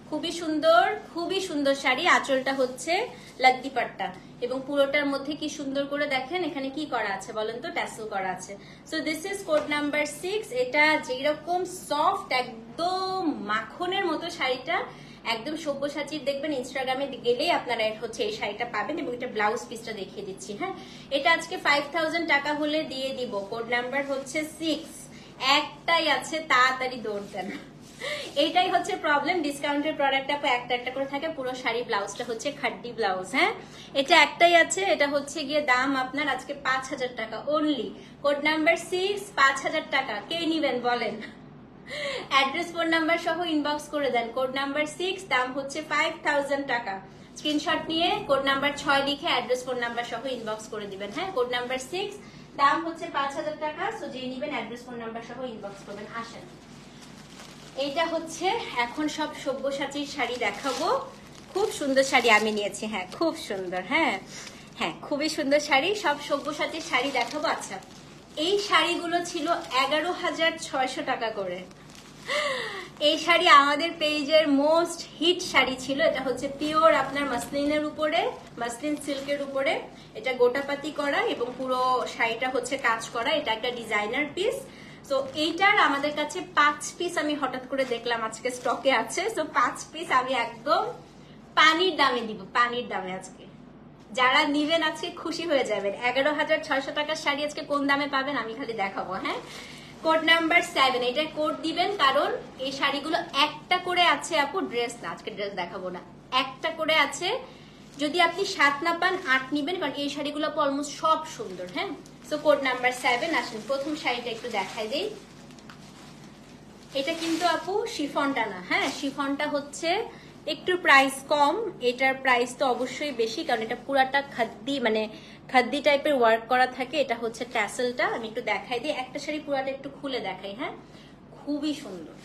খুবই সুন্দর, খুবই সুন্দর শাড়ি। আঁচলটা হচ্ছে লাদ্দি পাট্টা, এবং পুরোটার মধ্যে কি সুন্দর করে দেখেন এখানে কি করা আছে বলেন তো? ট্যাসেল করা আছে। So this is code number 6। এটা যেরকম সফট, একদম মাখনের মতো শাড়িটা, একদম সব্যসাচীর দেখবেন ইনস্টাগ্রামে গেলেই আপনারা হচ্ছে এই শাড়িটা পাবেন। এবং এটা ব্লাউজ পিসটা দেখিয়ে দিচ্ছি। হ্যাঁ, এটা আজকে 5000 টাকা হলে দিয়ে দিব। কোড নাম্বার হচ্ছে 6। একটাই আছে, তাড়াতাড়ি দৌড় দেন। এইটাই হচ্ছে প্রবলেম, ডিসকাউন্টের প্রোডাক্ট আপু একটা একটা করে থাকে। পুরো শাড়ি ব্লাউজটা হচ্ছে খাড্ডি ব্লাউজ। হ্যাঁ, এটা একটাই আছে। এটা হচ্ছে গিয়ে দাম আপনার আজকে 5000 টাকা অনলি। কোড নাম্বার 6, 5000 টাকা। কে নিবেন বলেন? অ্যাড্রেস ফোন নাম্বার সহ ইনবক্স করে দেন। কোড নাম্বার 6, দাম হচ্ছে 5000 টাকা। স্ক্রিনশট নিয়ে কোড নাম্বার 6 লিখে অ্যাড্রেস ফোন নাম্বার সহ ইনবক্স করে দিবেন। হ্যাঁ, কোড নাম্বার 6, দাম হচ্ছে 5000 টাকা। সো যে নিবেন অ্যাড্রেস ফোন নাম্বার সহ ইনবক্স করবেন। আসেন, এইটা হচ্ছে এখন সব সব্যসাচীর শাড়ি দেখাবো। খুব সুন্দর শাড়ি আমি নিয়েছি। হ্যাঁ, খুব সুন্দর। হ্যাঁ হ্যাঁ, খুবই সুন্দর শাড়ি, সব সব্যসাচীর শাড়ি দেখাবো। আচ্ছা, এই শাড়িগুলো ছিল 11600 টাকা করে। এই শাড়ি আমাদের পেজের মোস্ট হিট শাড়ি ছিল। এটা হচ্ছে পিওর আপনার মাসলিনের উপরে, মাসলিন সিল্কের উপরে। এটা গোটাপাতি করা এবং পুরো শাড়িটা হচ্ছে কাজ করা। এটা একটা ডিজাইনার পিস। সো এইটার আমাদের কাছে 5 পিস আমি হঠাৎ করে দেখলাম আজকে স্টকে আছে। সো 5 পিস আমি একদম পানির দামে দিব, পানির দামে আজকে। যারা নিবেন আজকে খুশি হয়ে যাবেন। 11600 টাকার শাড়ি আজকে কোন দামে পাবেন আমি খালি দেখাবো। হ্যাঁ, কোড নাম্বার 7, এটা কোড দিবেন, কারণ এই শাড়িগুলো একটা করে আছে আপু, ড্রেস না, আজকে ড্রেস দেখাবো না, একটা করে আছে। যদি আপনি 7 না পান 8 নিবেন, কারণ এই শাড়িগুলো আপু অলমোস্ট সব সুন্দর। হ্যাঁ, সো কোড নাম্বার 7। আসেন প্রথম শাড়িটা একটু দেখাই দেই। এটা কিন্তু আপু শিফনটা না। হ্যাঁ, শিফনটা হচ্ছে একটু প্রাইস কম, এটার প্রাইস তো অবশ্যই বেশি, কারণ এটা পুরাটা খাদ্দি, মানে খাদ্দি টাইপের ওয়ার্ক করা থাকে। এটা হচ্ছে ট্যাসেলটা, আমি একটু দেখাই দিই। একটা শাড়ি পুরাটা একটু খুলে দেখাই। হ্যাঁ, খুবই সুন্দর।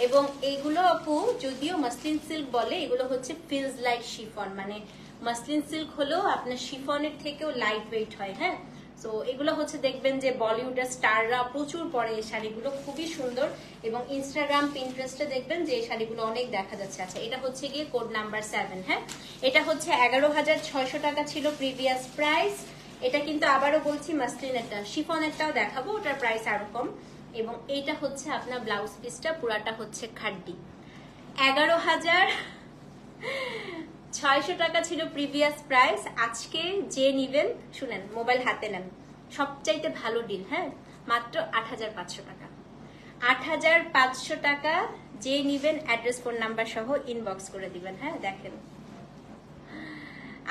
এবং এইগুলো আপু যদিও মাসলিন সিল্ক বলে, এগুলো হচ্ছে ফিলস লাইক শিফন, মানে মাসলিন সিল্ক হলেও আপনার শিফনের থেকেও লাইট ওয়েট হয়। হ্যাঁ, সো এগুলো হচ্ছে দেখবেন যে বলিউডের স্টাররা প্রচুর পরে এই শাড়িগুলো, খুবই সুন্দর। এবং ইনস্টাগ্রাম পিন্টারেস্টে দেখবেন যে এই শাড়িগুলো অনেক দেখা যাচ্ছে। আচ্ছা, এটা হচ্ছে গিয়ে কোড নাম্বার 7। হ্যাঁ, এটা হচ্ছে 11,600 টাকা ছিল প্রিভিয়াস প্রাইস। এটা কিন্তু আবারও বলছি মাসলিনেরটা, শিফনেরটাও দেখাবো, ওটার প্রাইস আরো কম। এবং এইটা হচ্ছে আপনার ব্লাউজ পিসটা পুরাটা হচ্ছে খাড্ডি। 11,600 টাকা ছিল প্রিভিয়াস প্রাইস। আজকে যে নিবেন, শুনেন, মোবাইল হাতে নেন, সবচাইতে ভালো ডিল। হ্যাঁ, মাত্র 8,500 টাকা। 8,500 টাকা যে নিবেন, অ্যাড্রেস ফোন নাম্বার সহ ইনবক্স করে দিবেন। হ্যাঁ, দেখেন,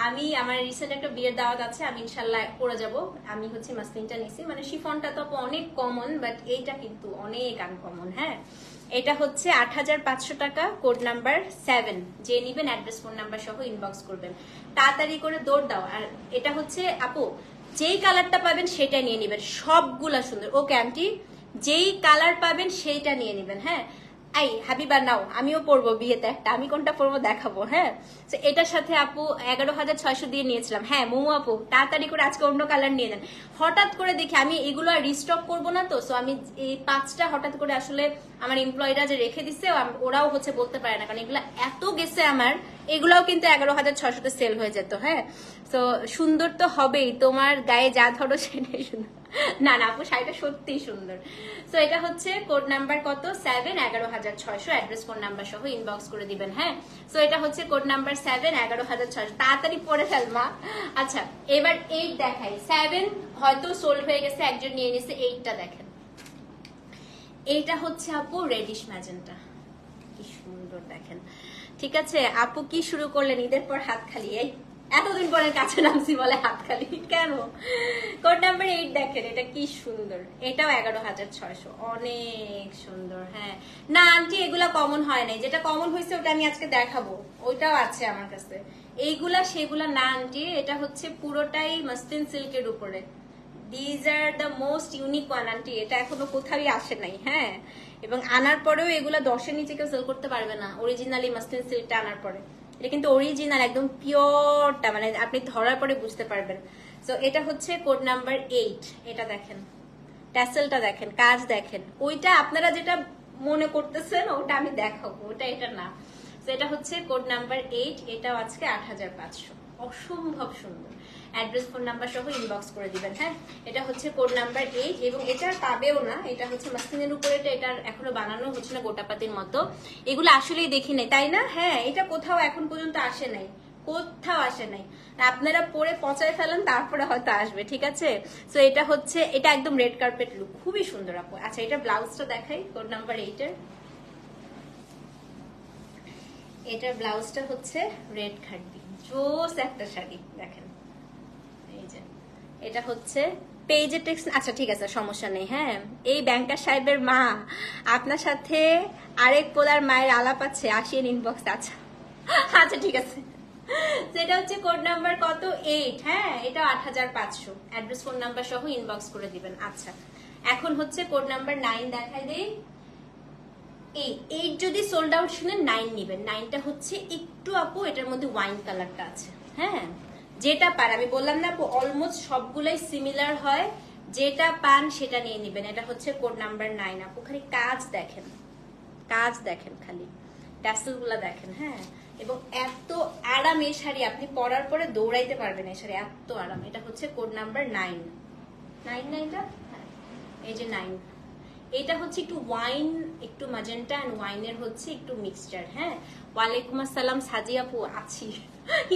আমি আমার রিসেন্ট একটা বিয়ের দাওয়াত আছে, আমি ইনশাল্লাহ পরে যাব। আমি হচ্ছে মাসলিনটা নিছি, মানে শিফনটা তো অনেক কমন, বাট এইটা কিন্তু অনেক আনকমন। হ্যাঁ, এটা হচ্ছে 8,500 টাকা, কোড নাম্বার 7। যে নিবেন অ্যাড্রেস ফোন নাম্বার সহ ইনবক্স করবেন, তাড়াতাড়ি করে দৌড় দাও। আর এটা হচ্ছে আপু, যেই কালারটা পাবেন সেটা নিয়ে নিবেন, সবগুলা সুন্দর। ওকে আন্টি, যেই কালার পাবেন সেইটা নিয়ে নিবেন। হ্যাঁ, আই হাবিবা নাও, আমিও পরবো বিয়েতে একটা, আমি কোনটা পরবো দেখাবো। হ্যাঁ, তো এটার সাথে আপু 11,600 দিয়ে নিয়েছিলাম। হ্যাঁ মোমো আপু, তাড়াতাড়ি করে আজকে অন্য কালার নিয়ে নেন। হঠাৎ করে দেখি আমি এগুলো আর রিস্টক করবো না, তো সো আমি এই 5টা হঠাৎ করে আসলে আমার এমপ্লয়িরা যে রেখে দিচ্ছে, ওরাও হচ্ছে বলতে পারে না, কারণ এগুলো এত গেছে আমার। এগুলাও কিন্তু 11,600 সেল হয়ে যেত। হ্যাঁ, তো সুন্দর তো হবেই, তোমার গায়ে যা ধরো সেটাই সুন্দর। না না আপু, শাড়িটা সত্যিই সুন্দর। তো এটা হচ্ছে কোড নাম্বার কত, 7, 11,600, অ্যাড্রেস ফোন নাম্বার সহ ইনবক্স করে দিবেন। হ্যাঁ, তো এটা হচ্ছে কোড নাম্বার 7, 11,600। তাড়াতাড়ি পরে ফেলমা। আচ্ছা, এবার 8 দেখাই। 7 হয়তো সোল্ড হয়ে গেছে, একজন নিয়ে নিছে। 8টা দেখেন, এইটা হচ্ছে আপু রেডিশ ম্যাজেন্টা, কি সুন্দর দেখেন। ঠিক আছে আপু, কি শুরু করলেন ঈদের পর হাত খালি? এই এতদিন পরে কাছে নামছি বলে হাত খালি কেন? কোড নাম্বার 8 দেখেন, এটা কি সুন্দর। এটাও 11,600, অনেক সুন্দর। হ্যাঁ না আন্টি, এগুলা কমন হয় নাই, যেটা কমন হয়েছে ওটা আমি আজকে দেখাবো, ওইটাও আছে আমার কাছে। এইগুলা সেগুলা না আন্টি, এটা হচ্ছে পুরোটাই মাসলিন সিল্কের উপরে। These are the most unique one aunty, এটা এখনো কোথাও আসে নাই। হ্যাঁ, এবং আনার পরেও এগুলা 10-এর নিচে কেউ সেল করতে পারবে না, অরিজিনালি মাসলিন সিল্কটা আনার পরে। এটা কিন্তু অরিজিনাল, একদম পিওরটা, মানে আপনি ধরার পরে বুঝতে পারবেন। সো এটা হচ্ছে কোড নাম্বার 8। এটা দেখেন, ট্যাসেলটা দেখেন, কাজ দেখেন। ওইটা আপনারা যেটা মনে করতেছেন ওটা আমি দেখাবো, ওটা এটা না। তো এটা হচ্ছে কোড নাম্বার 8। এটাও আজকে 8,500, অসম্ভব সুন্দর। অ্যাড্রেস ফোন নাম্বার সহ ইনবক্স করে দিবেন। হ্যাঁ, এটা হচ্ছে কোড নাম্বার 8 এবং এটা পাবেও না, এটা হচ্ছে মাসলিনের উপরে, এটার এখনো বানানো হচ্ছে না গোটাপাতির মতো। এগুলো আসলেই দেখি নাই, তাই না? হ্যাঁ, এটা কোথাও এখন পর্যন্ত আসে নাই, কোথাও আসে নাই। আপনারা পরে পচায় ফেলেন, তারপরে হয়তো আসবে। ঠিক আছে, সো এটা হচ্ছে, এটা একদম রেড কার্পেট লুক, খুবই সুন্দর আপু। আচ্ছা, এটা ব্লাউজটা দেখাই, কোড নাম্বার 8-এর। এটার ব্লাউজটা হচ্ছে রেড খাড্ডি, জোস একটা শাড়ি দেখেন। এই যে এটা হচ্ছে পেজে টেক্সট। আচ্ছা ঠিক আছে, সমস্যা নেই। হ্যাঁ, এই ব্যাংকার সাহেবের মা, আপনার সাথে আরেক পোলার মায়ের আলাপ আছে, আসিয়ে ইনবক্স। আচ্ছা আচ্ছা ঠিক আছে। সেটা হচ্ছে কোড নাম্বার কত, 8। হ্যাঁ, এটা 8,500, অ্যাড্রেস ফোন নাম্বার সহ ইনবক্স করে দিবেন। আচ্ছা, এখন হচ্ছে কোড নাম্বার 9 দেখাই দেই। এই 8 যদি সোল্ড আউট শুনেন, 9 নিবেন। 9টা হচ্ছে একটু আপু, এটার মধ্যে ওয়াইন কালারটা আছে। হ্যাঁ, যেটা পান, আমি বললাম না আপু, অলমোস্ট সবগুলাই সিমিলার হয়, যেটা পান সেটা নিয়ে নিবেন। এটা হচ্ছে কোড নাম্বার 9 আপু। খালি কাজ দেখেন, কাজ দেখেন, খালি ট্যাসেল গুলা দেখেন। হ্যাঁ, এবং এত আরাম এই শাড়ি, আপনি পরার পরে দৌড়াইতে পারবেন এই শাড়ি, এত আরাম। এটা হচ্ছে কোড নাম্বার 9। 9 না এটা? হ্যাঁ, এই যে 9। এটা হচ্ছে একটু ওয়াইন, একটু ম্যাজেন্টা এন্ড ওয়াইনের হচ্ছে একটু মিক্সচার। হ্যাঁ, ওয়ালাইকুম আসসালাম সাজি আপু, আছি।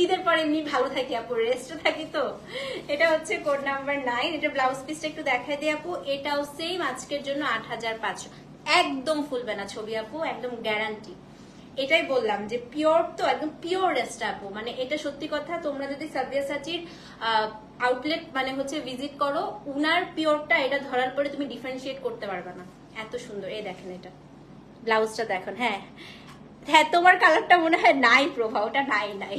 ঈদের পরে এমনি ভালো থাকি আপু, রেস্টে থাকি তো। এটা হচ্ছে কোড নাম্বার 9। এটা ব্লাউজ পিসটা একটু দেখাই দিই আপু। এটাও সেম আজকের জন্য 8,500, একদম ফুলবে না ছবি আপু, একদম গ্যারান্টি। এটাই বললাম যে পিওর, তো একদম পিওর রেস্টা আপু। মানে এটা সত্যি কথা, তোমরা যদি সাবিয়া সাচির আউটলেট মানে হচ্ছে ভিজিট করো, উনার পিওরটা এটা ধরার পরে তুমি ডিফারেন্সিয়েট করতে পারবে না, এত সুন্দর। এই দেখেন, এটা ব্লাউজটা দেখেন। হ্যাঁ হ্যাঁ, তোমার কালারটা মনে হয় নাই প্রভা, ওটা নাই নাই।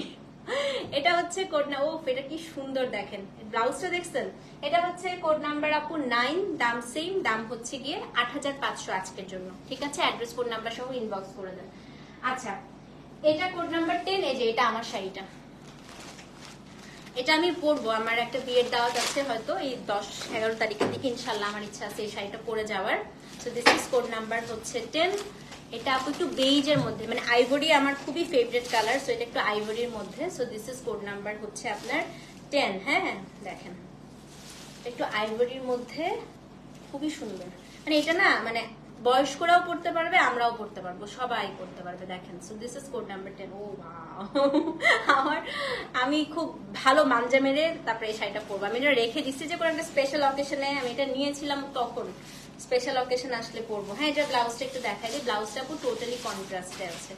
এটা হচ্ছে কোড না, ও এটা কি সুন্দর দেখেন, ব্লাউজটা দেখছেন? এটা হচ্ছে কোড নাম্বার আপু 9, দাম সেম, দাম হচ্ছে গিয়ে 8,500 আজকের জন্য। ঠিক আছে, অ্যাড্রেস কোড নাম্বার সহ ইনবক্স করে দেন। আচ্ছা, এটা কোড নাম্বার 10। এই যে এটা আমার শাড়িটা, এটা আমি পরবো, আমার একটা বিয়ের দাওয়াত আছে হয়তো এই 10-11 তারিখের দিকে, ইনশাল্লাহ আমার ইচ্ছা আছে এই শাড়িটা পরে যাওয়ার। So this is code number হচ্ছে 10। এটা আপু একটু বেইজের মধ্যে, মানে আইভরি আমার খুবই ফেভারিট কালার, সো এটা একটু আইভরির মধ্যে। So this is code number হচ্ছে আপনার 10। হ্যাঁ দেখেন একটু আইভরির মধ্যে, খুবই সুন্দর। মানে এটা না মানে বয়স্করাও পড়তে পারবে, আমরাও পড়তে পারবো, সবাই পড়তে পারবে। দেখেন so this is code number 10। ও আমার আমি খুব ভালো মানজা মেরে তারপরে এই শাড়িটা পরবো। আমি এটা রেখে দিচ্ছি যে কোনো একটা স্পেশাল অকেশনে, আমি এটা নিয়েছিলাম তখন, স্পেশাল অকেশন আসলে পরবো। হ্যাঁ এটা ব্লাউজটা একটু দেখাই দিই, ব্লাউজটা পুরো টোটালি কন্ট্রাস্টে আছে।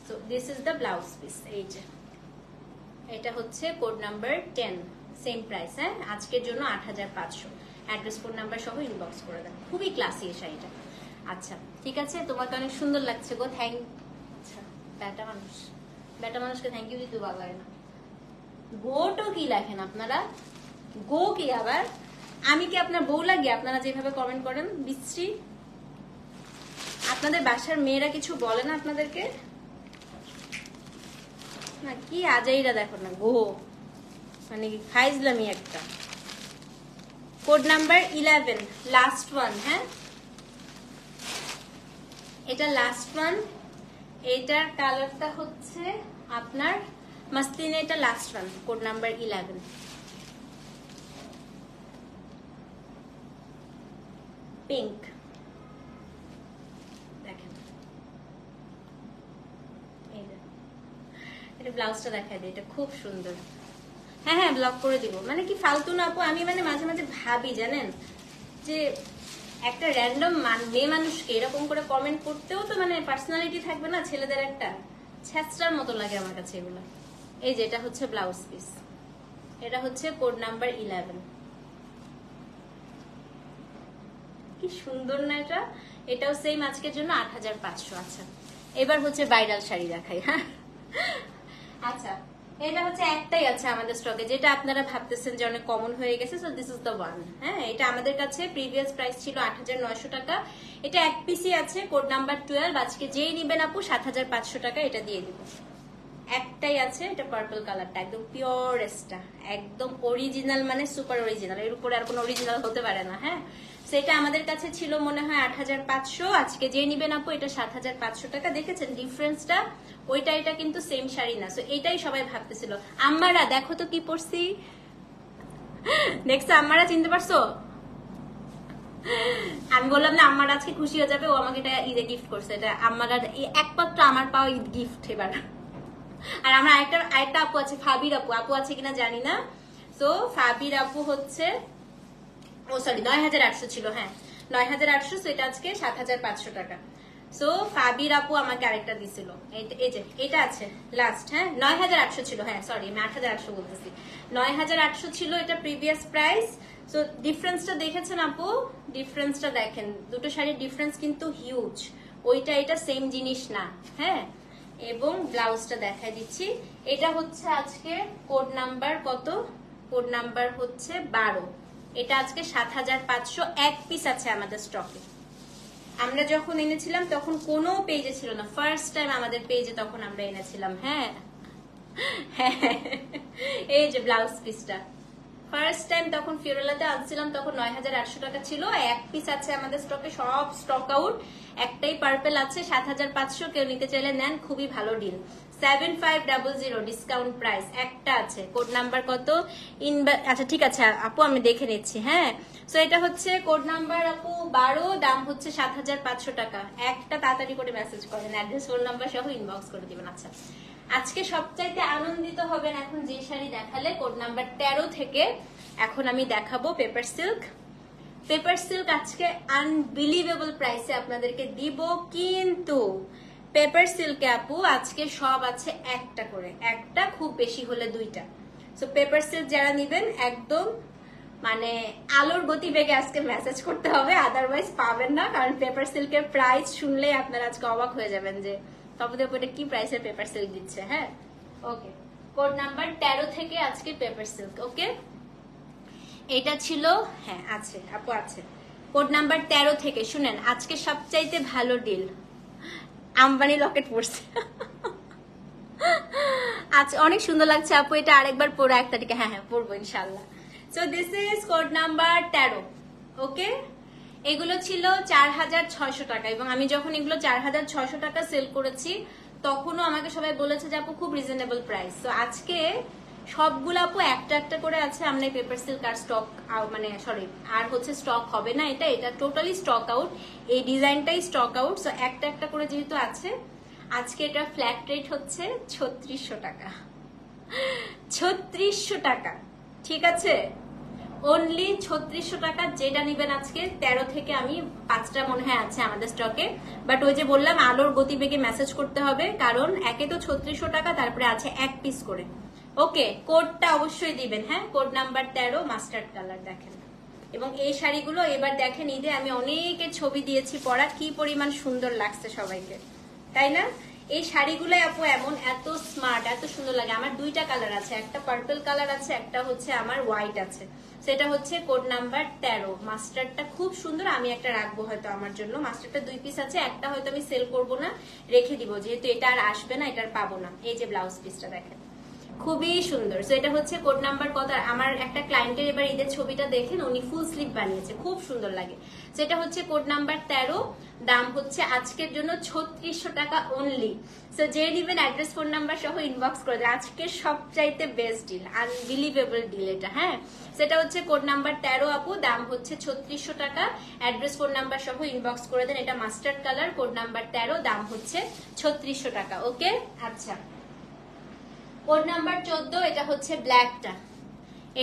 So this is the blouse piece. এই যে এটা হচ্ছে কোড নাম্বার 10, সেম প্রাইস। হ্যাঁ আজকের জন্য 8500, অ্যাড্রেস ফোন নাম্বার সহ ইনবক্স করে দেন। খুবই ক্লাসি এই শাড়িটা। আচ্ছা ঠিক আছে, তোমাকে অনেক সুন্দর লাগছে গো, থ্যাংক। আচ্ছা বেটা মানুষকে থ্যাংক ইউ দিতে ভালো লাগে না। গোটো কি লেখেন আপনারা, গো কি আবার? আমি কি আপনার বউ লাগে আপনারা যেভাবে কমেন্ট করেন? বিশ্রী। আপনাদের বাসার মেয়েরা কিছু বলে না আপনাদেরকে? না কি আজাইরা দেখো না, গো মানে ফাইজলামি একটা। Code number 11, last one. হ্যাঁ এটা লাস্ট ওয়ান। এটার কালারটা হচ্ছে আপনার মাসলিনে, এটা last one, code number 11। Pink দেখেন, এটা ব্লাউজটা দেখাই দিই, এটা খুব সুন্দর। হ্যাঁ হ্যাঁ ব্লক করে দিব, মানে কি ফালতু না আপু, আমি মানে মাঝে মাঝে ভাবি জানেন যে একটা র্যান্ডম মেয়ে মানুষকে এরকম করে কমেন্ট করতেও তো মানে পার্সোনালিটি থাকবে না, ছেলেদের একটা ছ্যাচড়ার মতো লাগে আমার কাছে এগুলো। এই যে এটা হচ্ছে ব্লাউজ পিস, এটা হচ্ছে কোড নাম্বার 11। কি সুন্দর না এটা, এটাও সেম আজকের জন্য 8500। আচ্ছা এবার হচ্ছে ভাইরাল শাড়ি দেখাই। হ্যাঁ আচ্ছা এটা হচ্ছে একটাই আছে আমাদের স্টকে, যেটা আপনারা ভাবতেছেন যে অনেক কমন হয়ে গেছে। So this is the one. হ্যাঁ এটা আমাদের কাছে প্রিভিয়াস প্রাইস ছিল 8900 টাকা। এটা এক পিসি আছে, কোড নাম্বার 12। আজকে যেই নিবেন আপু 7500 টাকা এটা দিয়ে দিব। একটাই আছে, এটা পার্পল কালারটা, একদম পিওরেস্টটা, একদম অরিজিনাল, মানে সুপার অরিজিনাল, এর উপরে আর কোনো অরিজিনাল হতে পারে না। হ্যাঁ সেটা আমাদের কাছে ছিল মনে হয় 8500, আজকে যে নিবেন আপু এটা 7500 টাকা। দেখেছেন ডিফারেন্সটা? ওইটা এটা কিন্তু সেম শাড়ি না। সো এটাই সবাই ভাবতেছিল। আম্মারা দেখো তো কি পরছি, দেখছো আম্মারা চিনতে পারছো? আমি বললাম না আম্মারা আজকে খুশি হয়ে যাবে, ও আমাকে এটা ঈদে গিফট করছে। এটা আম্মারা একমাত্র আমার পাওয়া ঈদ গিফট এবার। আর আমরা আরেকটা আপু আছে, ফাবির আপু আছে কিনা জানি না। সো ফাবির আপু হচ্ছে, ও সরি 9800 ছিল। হ্যাঁ 9800। সো এটা আজকে 7500 টাকা। সো ফাবির আপু আমাকে আরেকটা দিছিল, এই যে এটা আছে লাস্ট। হ্যাঁ 9800 ছিল। হ্যাঁ সরি আমি 8800 বলতেছি, 9800 ছিল এটা প্রিভিয়াস প্রাইস। সো ডিফারেন্সটা দেখেছেন আপু? ডিফারেন্সটা দেখেন, দুটো শাড়ির ডিফারেন্স কিন্তু হিউজ। ওইটা এটা সেম জিনিস না। হ্যাঁ এবং ব্লাউজটা দেখাই দিচ্ছি। এটা হচ্ছে আজকে কোড নাম্বার কত? কোড নাম্বার হচ্ছে 12। এটা আজকে 7500, এক পিস আছে আমাদের স্টকে। আমরা যখন এনেছিলাম তখন কোনো পেজে ছিল না, ফার্স্ট টাইম আমাদের পেজে তখন আমরা এনেছিলাম। হ্যাঁ এই যে ব্লাউজ পিসটা ফার্স্ট টাইম তখন ফিওরেলাতে আনছিলাম, তখন 9800 টাকা ছিল। এক পিস আছে আমাদের স্টকে, সব স্টক আউট। একটাই পার্পল আছে 7500, কেউ নিতে চাইলে নেন, খুবই ভালো ডিল। 7500 ডিসকাউন্ট প্রাইস একটা আছে। কোড নাম্বার কত? আচ্ছা ঠিক আছে আপু আমি দেখে নিচ্ছি। হ্যাঁ সো এটা হচ্ছে কোড নাম্বার আপু 12, দাম হচ্ছে 7500 টাকা। একটা তাড়াতাড়ি করে মেসেজ করেন, অ্যাড্রেস ফোন নাম্বার সহ ইনবক্স করে দিবেন। আচ্ছা আজকে সবচাইতে আনন্দিত হবেন এখন যে শাড়ি দেখালে, কোড নাম্বার 13 থেকে এখন আমি দেখাবো পেপার সিল্ক। পেপার সিল্ক আজকে আনবিলিভেবল প্রাইসে আপনাদেরকে দিব, কিন্তু পেপার সিল্কে আপু আজকে সব আছে একটা করে, একটা খুব বেশি হলে দুইটা। সো পেপার সিল্ক যারা নিবেন একদম মানে আলোর গতিবেগে আজকে মেসেজ করতে হবে, আদারওয়াইজ পাবেন না। কারণ পেপার সিল্কের প্রাইস শুনলেই আপনারা আজকে অবাক হয়ে যাবেন যে তপদের উপরে কি প্রাইসের পেপার সিল্ক দিচ্ছে। হ্যাঁ ওকে কোড নাম্বার 13 থেকে আজকে পেপার সিল্ক। ওকে এটা ছিল, হ্যাঁ আছে আপু আছে কোড নাম্বার 13 থেকে। শুনেন আজকে সবচাইতে ভালো ডিল, আম্বানি লকেট পড়ছে। আচ্ছা অনেক সুন্দর লাগছে আপু, এটা আরেকবার পরো 1 তারিখে। হ্যাঁ হ্যাঁ পরবো ইনশাল্লাহ। So this is code number 13। ওকে, এগুলো ছিল 4600 টাকা, এবং আমি যখন এগুলো 4600 টাকা সেল করেছি তখনও আমাকে সবাই বলেছে যে আপু খুব রিজনেবল প্রাইস। তো আজকে সবগুলো আপু একটা একটা করে আছে। আমরা পেপার সিল্ক আর স্টক মানে সরি আর হচ্ছে স্টক হবে না, এটা এটা টোটালি স্টক আউট, এই ডিজাইনটাই স্টক আউট। সো একটা একটা করে যেহেতু আছে, আজকে এটা ফ্ল্যাট রেট হচ্ছে 3600 টাকা। 3600 টাকা, ঠিক আছে? অনলি 3600 টাকা। যেটা নিবেন আজকে 13 থেকে আমি 5টা মনে হয় আছে আমাদের স্টকে, বাট ওই যে বললাম আলোর গতিবেগে মেসেজ করতে হবে, কারণ একে তো 3600 টাকা, তারপরে আছে 1 পিস করে। ওকে, কোডটা অবশ্যই দিবেন। হ্যাঁ, কোড নাম্বার 13 মাস্টার্ড কালার। দেখেন, এবং এই শাড়িগুলো এবার দেখেন ঈদে আমি অনেকের ছবি দিয়েছি পরা, কি পরিমাণ সুন্দর লাগছে সবাইকে, তাই না? এই শাড়িগুলো আপু এমন এত স্মার্ট, এত সুন্দর লাগে। আমার 2টা কালার আছে, একটা পার্পল কালার আছে, একটা হচ্ছে আমার হোয়াইট আছে। সেটা হচ্ছে কোড নাম্বার 13 মাস্টার্ডটা খুব সুন্দর। আমি একটা রাখবো হয়তো আমার জন্য, মাস্টার্ডটা 2 পিস আছে, একটা হয়তো আমি সেল করব না, রেখে দিব, যেহেতু এটা আর আসবে না, এটা আর পাবো না। এই যে ব্লাউজ পিসটা দেখেন, খুবই সুন্দর। সো এটা হচ্ছে কোড নাম্বার কত? আমার একটা ক্লায়েন্টের এবার ঈদের ছবিটা দেখেন, উনি ফুল স্লিভ বানিয়েছে, খুব সুন্দর লাগে। সেটা হচ্ছে কোড নাম্বার 13, দাম হচ্ছে আজকের জন্য 3600 টাকা অনলি। সো যে নিবেন অ্যাড্রেস ফোন নাম্বার সহ ইনবক্স করে দেন। আজকের সবচাইতে বেস্ট ডিল, আনবিলিভেবল ডিল এটা। হ্যাঁ, সেটা হচ্ছে কোড নাম্বার 13 আপু, দাম হচ্ছে 3600 টাকা, অ্যাড্রেস ফোন নাম্বার সহ ইনবক্স করে দেন। এটা মাস্টার্ড কালার, কোড নাম্বার 13, দাম হচ্ছে 3600 টাকা। ওকে, আচ্ছা কোড নাম্বার 14, এটা হচ্ছে ব্ল্যাকটা,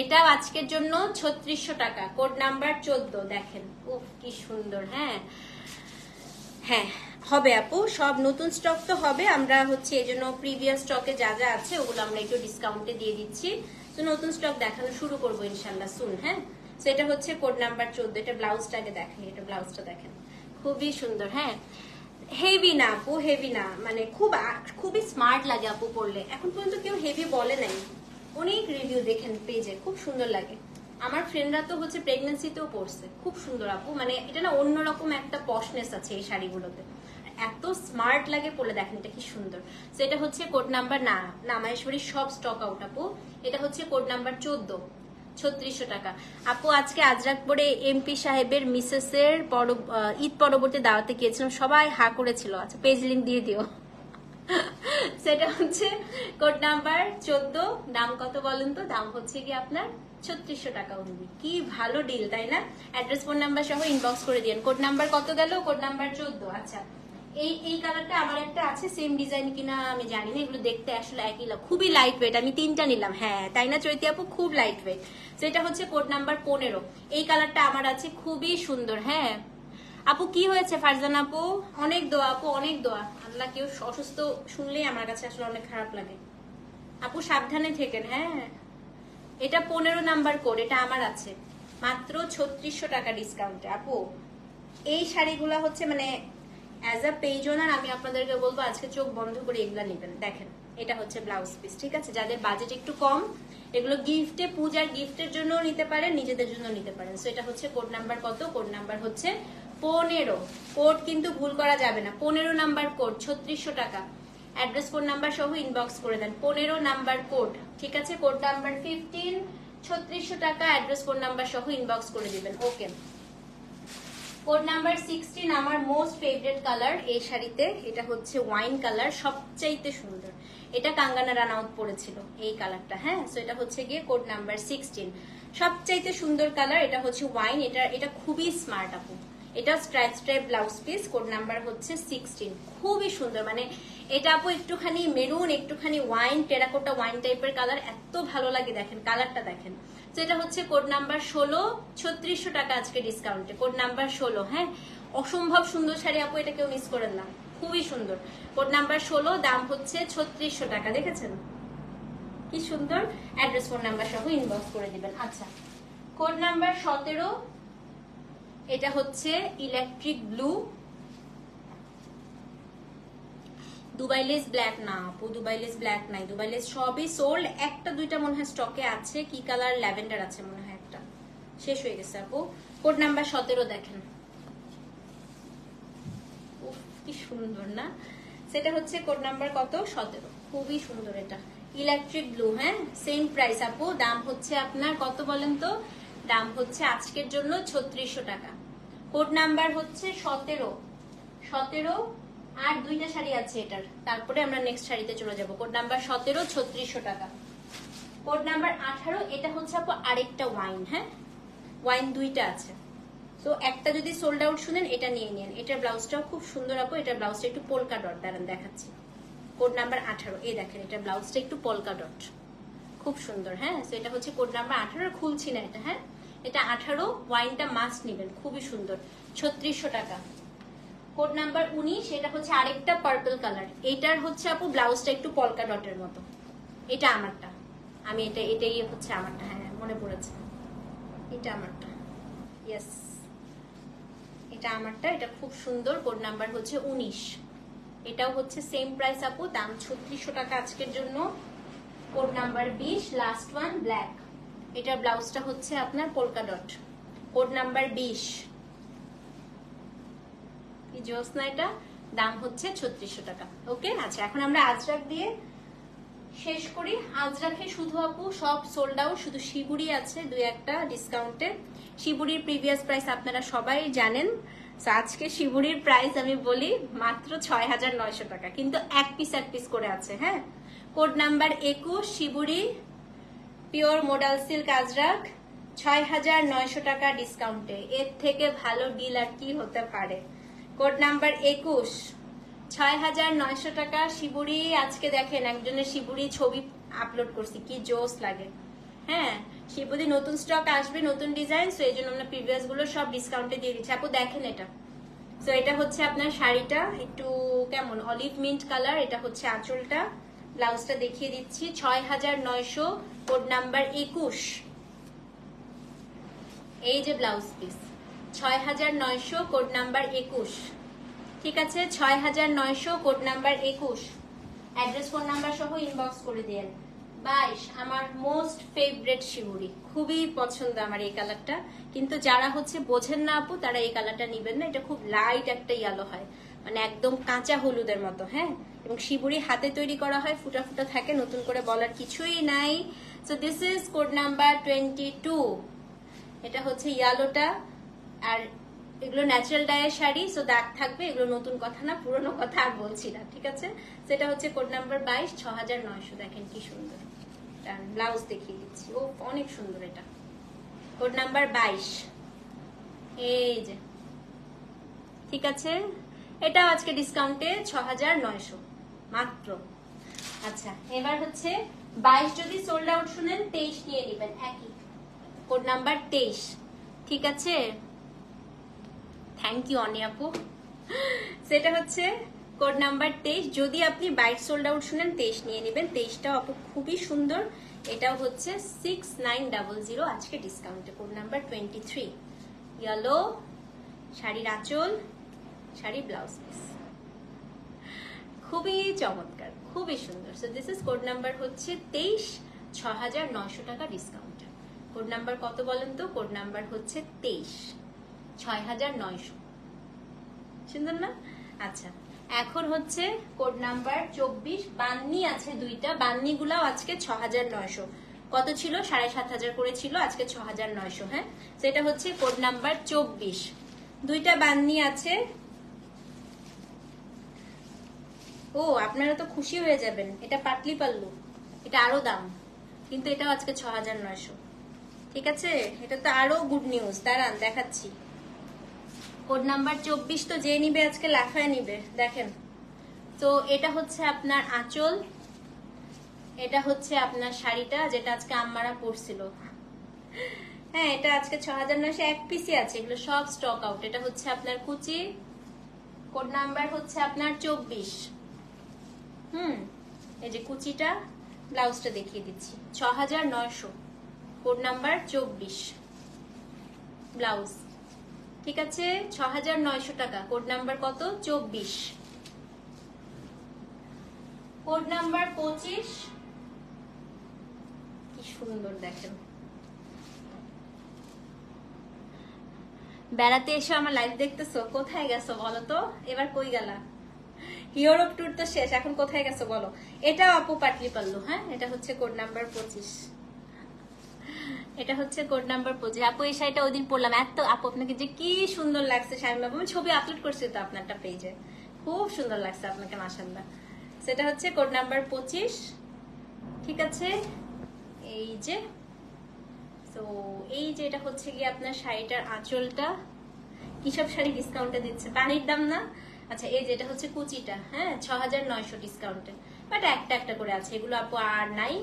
এটা আজকের জন্য 3600 টাকা, কোড নাম্বার 14। দেখেন, উফ কি সুন্দর। হ্যাঁ হ্যাঁ হবে আপু, সব নতুন স্টক তো হবে। আমরা হচ্ছে এই জন্য প্রিভিয়াস স্টকে যা যা আছে ওগুলো আমরা একটু ডিসকাউন্টে দিয়ে দিচ্ছি। তো নতুন স্টক দেখানো শুরু করবো ইনশাল্লাহ সুন। হ্যাঁ, তো এটা হচ্ছে কোড নাম্বার 14। এটা ব্লাউজটাকে দেখেন, এটা ব্লাউজটা দেখেন, খুবই সুন্দর। হ্যাঁ, হেভি না আপু, হেভি না, মানে খুবই স্মার্ট লাগে আপু পরলে। এখন পর্যন্ত কেউ হেভি বলে নাই, অনেক রিভিউ দেখেন পেজে, খুব সুন্দর লাগে। আমার ফ্রেন্ডরা তো হচ্ছে প্রেগনেন্সিতেও পরছে, খুব সুন্দর আপু। মানে এটা না অন্যরকম একটা পশনেস আছে এই শাড়িগুলোতে, এত স্মার্ট লাগে পরলে। দেখেন এটা কি সুন্দর। তো এটা হচ্ছে কোড নাম্বার না মাহেশ্বরী, সব স্টক আউট আপু। এটা হচ্ছে কোড নাম্বার 14, 3600 টাকা আপু। আজকে আজরাকপুরে এমপি সাহেবের মিসেস এর ঈদ পরবর্তী দাওয়াতে গিয়েছিলাম, সবাই হা করেছিল। আচ্ছা পেজ লিংক দিয়ে দিও। সেটা হচ্ছে কোড নাম্বার 14, দাম কত বলেন তো? দাম হচ্ছে কি আপনার 3600 টাকা অনলি। কি ভালো ডিল, তাই না? অ্যাড্রেস ফোন নাম্বার সহ ইনবক্স করে দিন। কোড নাম্বার কত গেল? Code number 14। আচ্ছা, এই কালারটা আমার একটা আছে, সেম ডিজাইন কিনা আমি জানি না, এগুলো দেখতে আসলে একই, খুবই লাইট ওয়েট। আমি 3টা নিলাম। হ্যাঁ তাই না চৈতি আপু, খুব লাইট ওয়েট। সেটা হচ্ছে কোড নাম্বার 15। এই কালারটা আমার আছে, খুবই সুন্দর। হ্যাঁ আপু কি হয়েছে ফারজান আপু? অনেক দোয়া আপু, অনেক দোয়া। আল্লাহ, কেউ অসুস্থ শুনলেই আমার কাছে আসলে অনেক খারাপ লাগে। আপু সাবধানে থেকেন। হ্যাঁ, এটা 15 নাম্বার কোড, এটা আমার আছে মাত্র 3600 টাকা ডিসকাউন্টে আপু। এই শাড়িগুলা হচ্ছে মানে অ্যাজ আ পেজ ওনার আমি আপনাদেরকে বলবো আজকে চোখ বন্ধ করে এগুলা নেবেন। দেখেন এটা হচ্ছে ব্লাউজ পিস, ঠিক আছে? যাদের বাজেট একটু কম, এগুলো গিফটে, পূজার গিফটের জন্য নিতে পারেন, নিজেদের জন্য নিতে পারেন। সো এটা হচ্ছে কোড নাম্বার কত? কোড নাম্বার হচ্ছে 15। কোড কিন্তু ভুল করা যাবে না, 15 নাম্বার কোড, 3600 টাকা। অ্যাড্রেস ফোন নাম্বার সহ ইনবক্স করে দেন। 15 নাম্বার কোড, ঠিক আছে? কোড নাম্বার 15, 3600 টাকা। অ্যাড্রেস ফোন নাম্বার সহ ইনবক্স করে দিবেন। ওকে, কোড নাম্বার 16 আমার মোস্ট ফেভারিট কালার এই শাড়িতে, এটা হচ্ছে ওয়াইন কালার, সবচাইতে সুন্দর। এটা কাঙ্গানা রানাউত পরেছিল এই কালারটা। হ্যাঁ, সো এটা হচ্ছে গিয়ে কোড নাম্বার 16, সবচাইতে সুন্দর কালার। এটা হচ্ছে ওয়াইন, এটা খুবই স্মার্ট আপু। এটা stripe blouse piece, code number হচ্ছে 16, খুবই সুন্দর। মানে এটা আপু একটুখানি মেরুন, একটুখানি ওয়াইন, টেরাকোটা ওয়াইন টাইপের কালার, এত ভালো লাগে। দেখেন কালারটা দেখেন। তো এটা হচ্ছে কোড নাম্বার 16, 3600 টাকা আজকে ডিসকাউন্টে, কোড নাম্বার 16। হ্যাঁ, অসম্ভব সুন্দর শাড়ি আপু, এটা কেউ মিস করেন না, খুবই সুন্দর। কোড নাম্বার 16, দাম হচ্ছে 3600 টাকা। দেখেছেন কি সুন্দর? অ্যাড্রেস ফোন নাম্বার সহ ইনবক্স করে দিবেন। আচ্ছা, কোড নাম্বার 17, এটা হচ্ছে electric blue. Dubai less black না আপু, দুবাই লেস ব্ল্যাক নাই, দুবাই লেস সবই সোল্ড। একটা দুইটা মনে হয় স্টকে আছে, কি কালার? ল্যাভেন্ডার আছে মনে হয় একটা, শেষ হয়ে গেছে আপু। কোড নাম্বার 17 দেখেন, উফ কি সুন্দর না? সেটা হচ্ছে কোড নাম্বার কত? 17, খুবই সুন্দর। এটা ইলেকট্রিক ব্লু, হ্যাঁ সেম প্রাইস আপু। দাম হচ্ছে আপনার কত বলেন তো? দাম হচ্ছে আজকের জন্য 3600 টাকা। কোড নাম্বার হচ্ছে 17 আর দুইটা শাড়ি আছে এটার, তারপরে আমরা নেক্সট শাড়িতে চলে যাব। কোড নাম্বার 17, 3600 টাকা। কোড নাম্বার 18, এটা হচ্ছে আপু আরেকটা ওয়াইন, হ্যাঁ ওয়াইন দুইটা আছে। তো একটা যদি সোল্ড আউট শুনেন এটা নিয়ে নেন। এটার ব্লাউজটাও খুব সুন্দর আপু, এটার ব্লাউজটা একটু পোলকা ডট, দাঁড়ান দেখাচ্ছি। কোড নাম্বার 18, এই দেখেন এটার ব্লাউজটা একটু পোলকা ডট, খুব সুন্দর। হ্যাঁ তো এটা হচ্ছে কোড নাম্বার 18, খুলছি না এটা, হ্যাঁ এটা 18, ওয়াইনটা মাস্ট নেবেন, খুবই সুন্দর, 3600 টাকা। কোড নাম্বার 19, এটা হচ্ছে আরেকটা পার্পল কালার। এটার হচ্ছে আপু ব্লাউজটা একটু পলকা ডটের মতো। এটা আমারটা, আমি এটাই হচ্ছে আমারটা, হ্যাঁ মনে পড়েছে, এটা আমারটা, ইয়েস এটা আমারটা। এটা খুব সুন্দর। কোড নাম্বার হচ্ছে 19, এটাও হচ্ছে সেম প্রাইস আপু, দাম 3600 টাকা আজকের জন্য। Code number 20, last one black, এটার ব্লাউজটা হচ্ছে আপনার পোলকা ডট। কোড নাম্বার 20, কি জোসনা, এটা দাম হচ্ছে 3600 টাকা। ওকে আচ্ছা, এখন আমরা আজরাক দিয়ে শেষ করি। আজরাকে শুধু আপু সব সোল্ড আউট, শুধু শিবুরি আছে দুই একটা ডিসকাউন্টে। শিবুরির প্রিভিয়াস প্রাইস আপনারা সবাই জানেন। আজকে শিবুরির প্রাইস আমি বলি মাত্র 6900 টাকা, কিন্তু এক পিস করে আছে। হ্যাঁ code number 21, shibori pure modal silk Ajrak 6900 টাকা ডিসকাউন্টে। এর থেকে ভালো ডিল আর কি হতে পারে? কোড নাম্বার 21, 6900 টাকা শিবুরি। আজকে দেখেন একজনের শিবুরি ছবি আপলোড করছি, কি জোস লাগে। হ্যাঁ শিবুরি নতুন স্টক আসবে, নতুন ডিজাইন, সো এই জন্য আমরা প্রিভিয়াস গুলো সব ডিসকাউন্টে দিয়ে দিচ্ছি। আপু দেখেন এটা, সো এটা হচ্ছে আপনার শাড়িটা একটু কেমন অলিভ মিন্ট কালার, এটা হচ্ছে আঁচলটা, ব্লাউজটা দেখিয়ে দিচ্ছি। 6900, কোড নাম্বার 21, এই যে ব্লাউজ পিস 6900, কোড নাম্বার 21, ঠিক আছে 6900, code number 21। Address phone number সহ ইনবক্স করে দেন। 22, আমার মোস্ট ফেভারিট শিবুরি, খুবই পছন্দ আমার এই কালারটা, কিন্তু যারা হচ্ছে বোঝেন না আপু তারা এই কালারটা নিবেন না। এটা খুব লাইট একটা ইয়েলো হয়, মানে একদম কাঁচা হলুদের মতো। হ্যাঁ এবং শিবুরি হাতে তৈরি করা হয়, ফুটা ফুটা থাকে, নতুন করে বলার কিছুই নাই। So this is code number 22, এটা হচ্ছে ইয়েলোটা। আর এগুলো ন্যাচারাল ডায়ের শাড়ি, সো দাগ থাকবে, এগুলো নতুন কথা না, পুরনো কথা আর বলছি না, ঠিক আছে। সেটা হচ্ছে কোড নাম্বার 22, 6900, দেখেন কি সুন্দর। ব্লাউজ দেখিয়ে দিচ্ছি, ও অনেক সুন্দর। এটা কোড নাম্বার 22, এই যে, ঠিক আছে। এটা আজকে ডিসকাউন্টে 6900 মাত্র। আচ্ছা এবার হচ্ছে 22 যদি সোল্ড আউট শুনেন 23 নিয়ে নেবেন, একই কোড নাম্বার 23, ঠিক আছে। থ্যাংক ইউ অনি আপু। সেটা হচ্ছে কোড নাম্বার 23, যদি আপনি 22 সোল্ড আউট শুনেন 23 নিয়ে নেবেন। 23টাও আপু খুবই সুন্দর, এটাও হচ্ছে 6900 আজকে ডিসকাউন্টে। কোড নাম্বার 23, ইয়েলো, শাড়ির আঁচল, শাড়ি ব্লাউজ পিস, খুবই চমৎকার, খুবই সুন্দর। So this is code number হচ্ছে 23, 6900 টাকা ডিসকাউন্ট। কোড নাম্বার কত বলেন তো? কোড নাম্বার হচ্ছে 23, 6900, সুন্দর না? আচ্ছা এখন হচ্ছে কোড নাম্বার 24, বান্নি আছে দুইটা, বান্নি গুলাও আজকে 6900, কত ছিল 7500 করে ছিল, আজকে 6900। হ্যাঁ সেটা হচ্ছে কোড নাম্বার 24, দুইটা বান্নি আছে। ও আপনারা তো খুশি হয়ে যাবেন, এটা পাটলি পাল্লু, এটা আরো দাম, কিন্তু এটাও আজকে 6900, ঠিক আছে। এটা তো আরো গুড নিউজ, দাঁড়ান দেখাচ্ছি। কোড নাম্বার 24 তো যে নিবে আজকে লাফায় নিবে, দেখেন। তো এটা হচ্ছে আপনার আঁচল, এটা হচ্ছে আপনার শাড়িটা যেটা আজকে আম্মারা পরছিল। হ্যাঁ এটা আজকে 6900, এক পিসি আছে, এগুলো সব স্টক আউট। এটা হচ্ছে আপনার কুচি, কোড নাম্বার হচ্ছে আপনার 24। এই যে কুচিটা, ব্লাউজটা দেখিয়ে দিচ্ছি, 6900, কোড নাম্বার 24, ব্লাউজ, ঠিক আছে 6900 টাকা। কোড নাম্বার কত? 24। কোড নাম্বার 25, কি সুন্দর দেখেন। বেড়াতে এসে আমার লাইভ দেখতেছো, কোথায় গেছো বলো তো, এবার কই গেলা? ইউরোপ ট্যুর তো শেষ, এখন কোথায় গেছো বলো। এটাও আপু পাটলি পাল্লু, হ্যাঁ এটা হচ্ছে কোড নাম্বার 25, এটা হচ্ছে কোড নাম্বার 25। আপু এই শাড়িটা ওইদিন পরলাম, এত আপু আপনাকে যে কি সুন্দর লাগছে শামিম আপু, আমি ছবি আপলোড করছি তো আপনারটা পেজে, খুব সুন্দর লাগছে আপনাকে মাশাআল্লাহ। সেটা হচ্ছে কোড নাম্বার 25, ঠিক আছে। এই যে তো এই যে এটা হচ্ছে গিয়ে আপনার শাড়িটার আঁচলটা, কি সব শাড়ি ডিসকাউন্টে দিচ্ছে, পানির দাম না। আচ্ছা এই যেটা হচ্ছে কুচিটা, হ্যাঁ 6900 ডিসকাউন্টে, বাট একটা একটা করে আছে এগুলো আপু, আর নাই,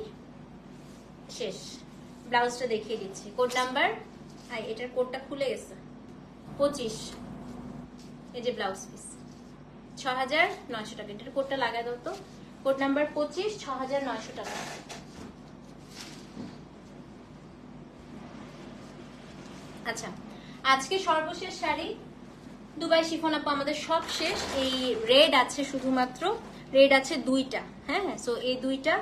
শেষ। ব্লাউজটা দেখিয়ে দিচ্ছি, কোড নাম্বার, এটার কোডটা খুলে গেছে, 25, এই যে ব্লাউজ পিস 6900 টাকা। এটার কোডটা লাগাই দাও তো, কোড নাম্বার 25, 6900 টাকা। আচ্ছা আজকে সর্বশেষ শাড়ি দুবাই শিফন আপু, আমাদের সব শেষ। এই রেড আছে শুধুমাত্র, রেড আছে দুইটা, হ্যাঁ সো এই দুইটা,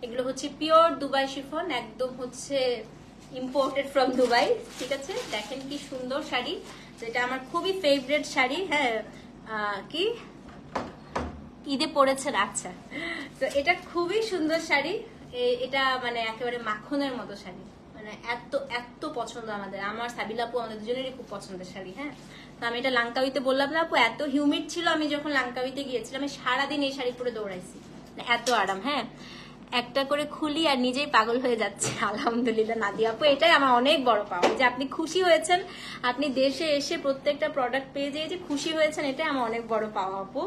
এগুলো হচ্ছে পিওর দুবাই শিফন, একদম হচ্ছে ইম্পোর্টেড ফ্রম দুবাই, ঠিক আছে। দেখেন কি সুন্দর শাড়ি, যেটা আমার খুবই ফেভারিট শাড়ি, হ্যাঁ কি ঈদে পড়েছেন, আচ্ছা তো এটা খুবই সুন্দর শাড়ি, এটা মানে একেবারে মাখনের মতো শাড়ি, মানে এত এত পছন্দ আমাদের, আমার সাবিলা আপু আমাদের দুজনেরই খুব পছন্দের শাড়ি, হ্যাঁ। তো আমি এটা লাঙ্কাউইতে বললাম না আপু, এত হিউমিড ছিল, আমি যখন লাঙ্কাউইতে গিয়েছিলাম আমি সারাদিন এই শাড়ি পরে দৌড়াইছি, এত আরাম, হ্যাঁ। একটা করে খুলি আর নিজেই পাগল হয়ে যাচ্ছে, আলহামদুলিল্লাহ নাদিয়া আপু, এটাই আমার অনেক বড় পাওয়া, যে আপনি খুশি হয়েছেন, আপনি দেশে এসে প্রত্যেকটা প্রোডাক্ট পেয়ে যে খুশি হয়েছেন, এটাই আমার অনেক বড় পাওয়া আপু।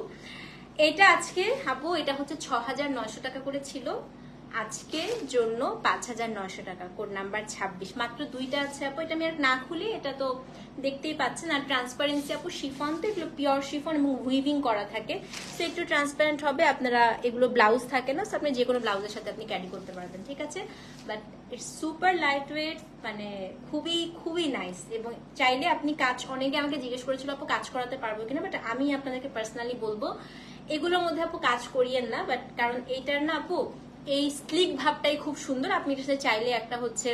এটা আজকে আপু, এটা হচ্ছে 6900 টাকা করে ছিল, আজকের জন্য 5900 টাকা, কোড নাম্বার 26, মাত্র দুইটা আছে আপু। এটা আমি আর না খুলি, এটা তো দেখতেই পাচ্ছেন, আর ট্রান্সপারেন্সি আপু, শিফন তো এগুলো পিওর শিফন এবং উইভিং করা থাকে, তো একটু ট্রান্সপারেন্ট হবে। আপনারা এগুলো ব্লাউজ থাকে না, আপনি যে কোনো ব্লাউজের সাথে আপনি ক্যারি করতে পারবেন, ঠিক আছে। But it's super light weight, মানে খুবই খুবই নাইস, এবং চাইলে আপনি কাজ, অনেকে আমাকে জিজ্ঞেস করেছিল আপু কাজ করাতে পারবো কিনা, বাট আমি আপনাদেরকে পার্সোনালি বলবো এগুলোর মধ্যে আপু কাজ করিয়েন না, বাট কারণ এইটার না আপু এই স্লিক ভাবটাই খুব সুন্দর, আপনি এটা চাইলে একটা হচ্ছে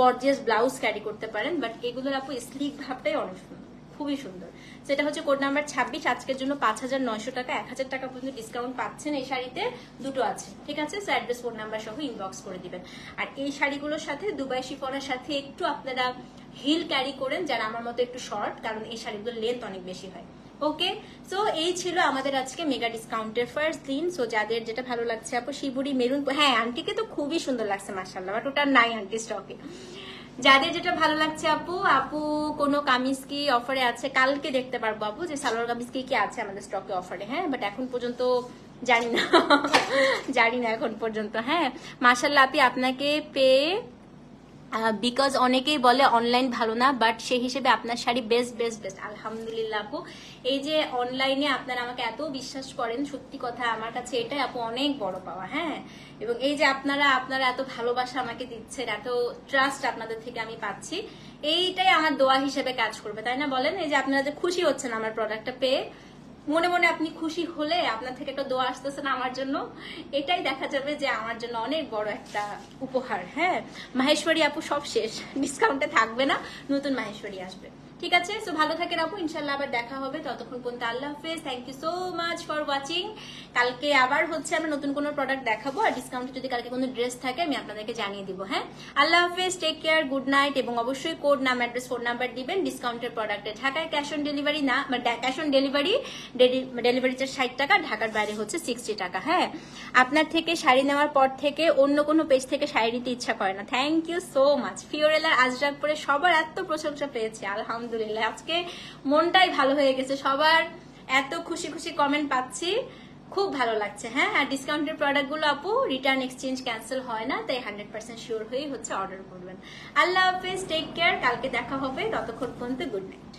গর্জিয়াস ব্লাউজ ক্যারি করতে পারেন, বাট এগুলোর আপু স্লিক ভাবটাই অনেক সুন্দর, খুবই সুন্দর। সেটা হচ্ছে কোড নাম্বার 26, আজকের জন্য 5900 টাকা, 1000 টাকা পর্যন্ত ডিসকাউন্ট পাচ্ছেন। এই শাড়িতে দুটো আছে, ঠিক আছে, সো অ্যাড্রেস ফোন নাম্বার সহ ইনবক্স করে দিবেন। আর এই শাড়িগুলোর সাথে দুবাই শিফনের সাথে একটু আপনারা হিল ক্যারি করেন, যারা আমার মতো একটু শর্ট, কারণ এই শাড়িগুলোর লেন্থ অনেক বেশি হয়। ওকে, সো এই ছিল আমাদের আজকে মেগা ডিসকাউন্টের ফার্স্ট দিন। সো যাদের যেটা ভালো লাগছে আপু, শিবুরি মেরুন, হ্যাঁ আন্টিকে তো খুবই সুন্দর লাগছে মাশাআল্লাহ, বাট ওটা নাই আন্টি স্টকে। যাদের যেটা ভালো লাগছে আপু, আপু কোনো কামিজ কি অফারে আছে, কালকে দেখতে পারবো আপু যে সালোয়ার কামিজ কি আছে আমাদের স্টকে অফারে, হ্যাঁ, বাট এখন পর্যন্ত জানি না জানি না এখন পর্যন্ত, হ্যাঁ। মাশাআল্লাহ আপি, আপনাকে পেয়ে, বিকজ অনেকেই বলে অনলাইন ভালো না, বাট সেই হিসেবে আপনার শাড়ি বেস্ট বেস্ট বেস্ট, আলহামদুলিল্লাহ আপু। এই যে অনলাইনে আপনারা আমাকে এত বিশ্বাস করেন, সত্যি কথা আমার কাছে এটাই আপু অনেক বড় পাওয়া, হ্যাঁ। এবং এই যে আপনারা এত ভালোবাসা আমাকে দিচ্ছেন, এত ট্রাস্ট আপনাদের থেকে আমি পাচ্ছি, এইটাই আমার দোয়া হিসেবে কাজ করবে, তাই না বলেন। এই যে আপনারা যে খুশি হচ্ছেন আমার প্রোডাক্টটা পেয়ে, মনে মনে আপনি খুশি হলে আপনার থেকে একটা দোয়া আসতেছে না আমার জন্য, এটাই দেখা যাবে যে আমার জন্য অনেক বড় একটা উপহার, হ্যাঁ। মাহেশ্বরী আপু সব শেষ, ডিসকাউন্টে থাকবে না, নতুন মাহেশ্বরী আসবে, ঠিক আছে। সো ভালো থাকেন আপু, ইনশাল্লাহ আবার দেখা হবে, ততক্ষণ পর্যন্ত আল্লাহ হাফেজ, thank you so much for watching. কালকে আবার হচ্ছে আমরা নতুন কোনো প্রোডাক্ট দেখাবো, আর ডিসকাউন্টে যদি কালকে কোনো ড্রেস থাকে আমি আপনাদেরকে জানিয়ে দিব, হ্যাঁ। আল্লাহ হাফেজ, টেক কেয়ার, গুড নাইট, এবং অবশ্যই কোড নাম, অ্যাড্রেস, ফোন নাম্বার দিবেন ডিসকাউন্টের প্রোডাক্টে। ঢাকায় ক্যাশ অন ডেলিভারি না, ক্যাশ অন ডেলিভারি চার্জ 60 টাকা, ঢাকার বাইরে হচ্ছে 60 টাকা, হ্যাঁ। আপনার থেকে শাড়ি নেওয়ার পর থেকে অন্য কোনো পেজ থেকে শাড়ি নিতে ইচ্ছা করে না, থ্যাংক ইউ সো মাচ। ফিওরেলার আজরাক পরে সবার এত প্রশংসা পেয়েছে, আলহামদুলিল্লাহ, আজকে মনটাই ভালো হয়ে গেছে, সবার এত খুশি খুশি কমেন্ট পাচ্ছি, খুব ভালো লাগছে, হ্যাঁ। আর ডিসকাউন্টের প্রোডাক্টগুলো আপু রিটার্ন এক্সচেঞ্জ ক্যান্সেল হয় না, তাই 100% শিওর হয়েই হচ্ছে অর্ডার করবেন। আল্লাহ হাফেজ, টেক কেয়ার, কালকে দেখা হবে, ততক্ষণ পর্যন্ত গুড নাইট।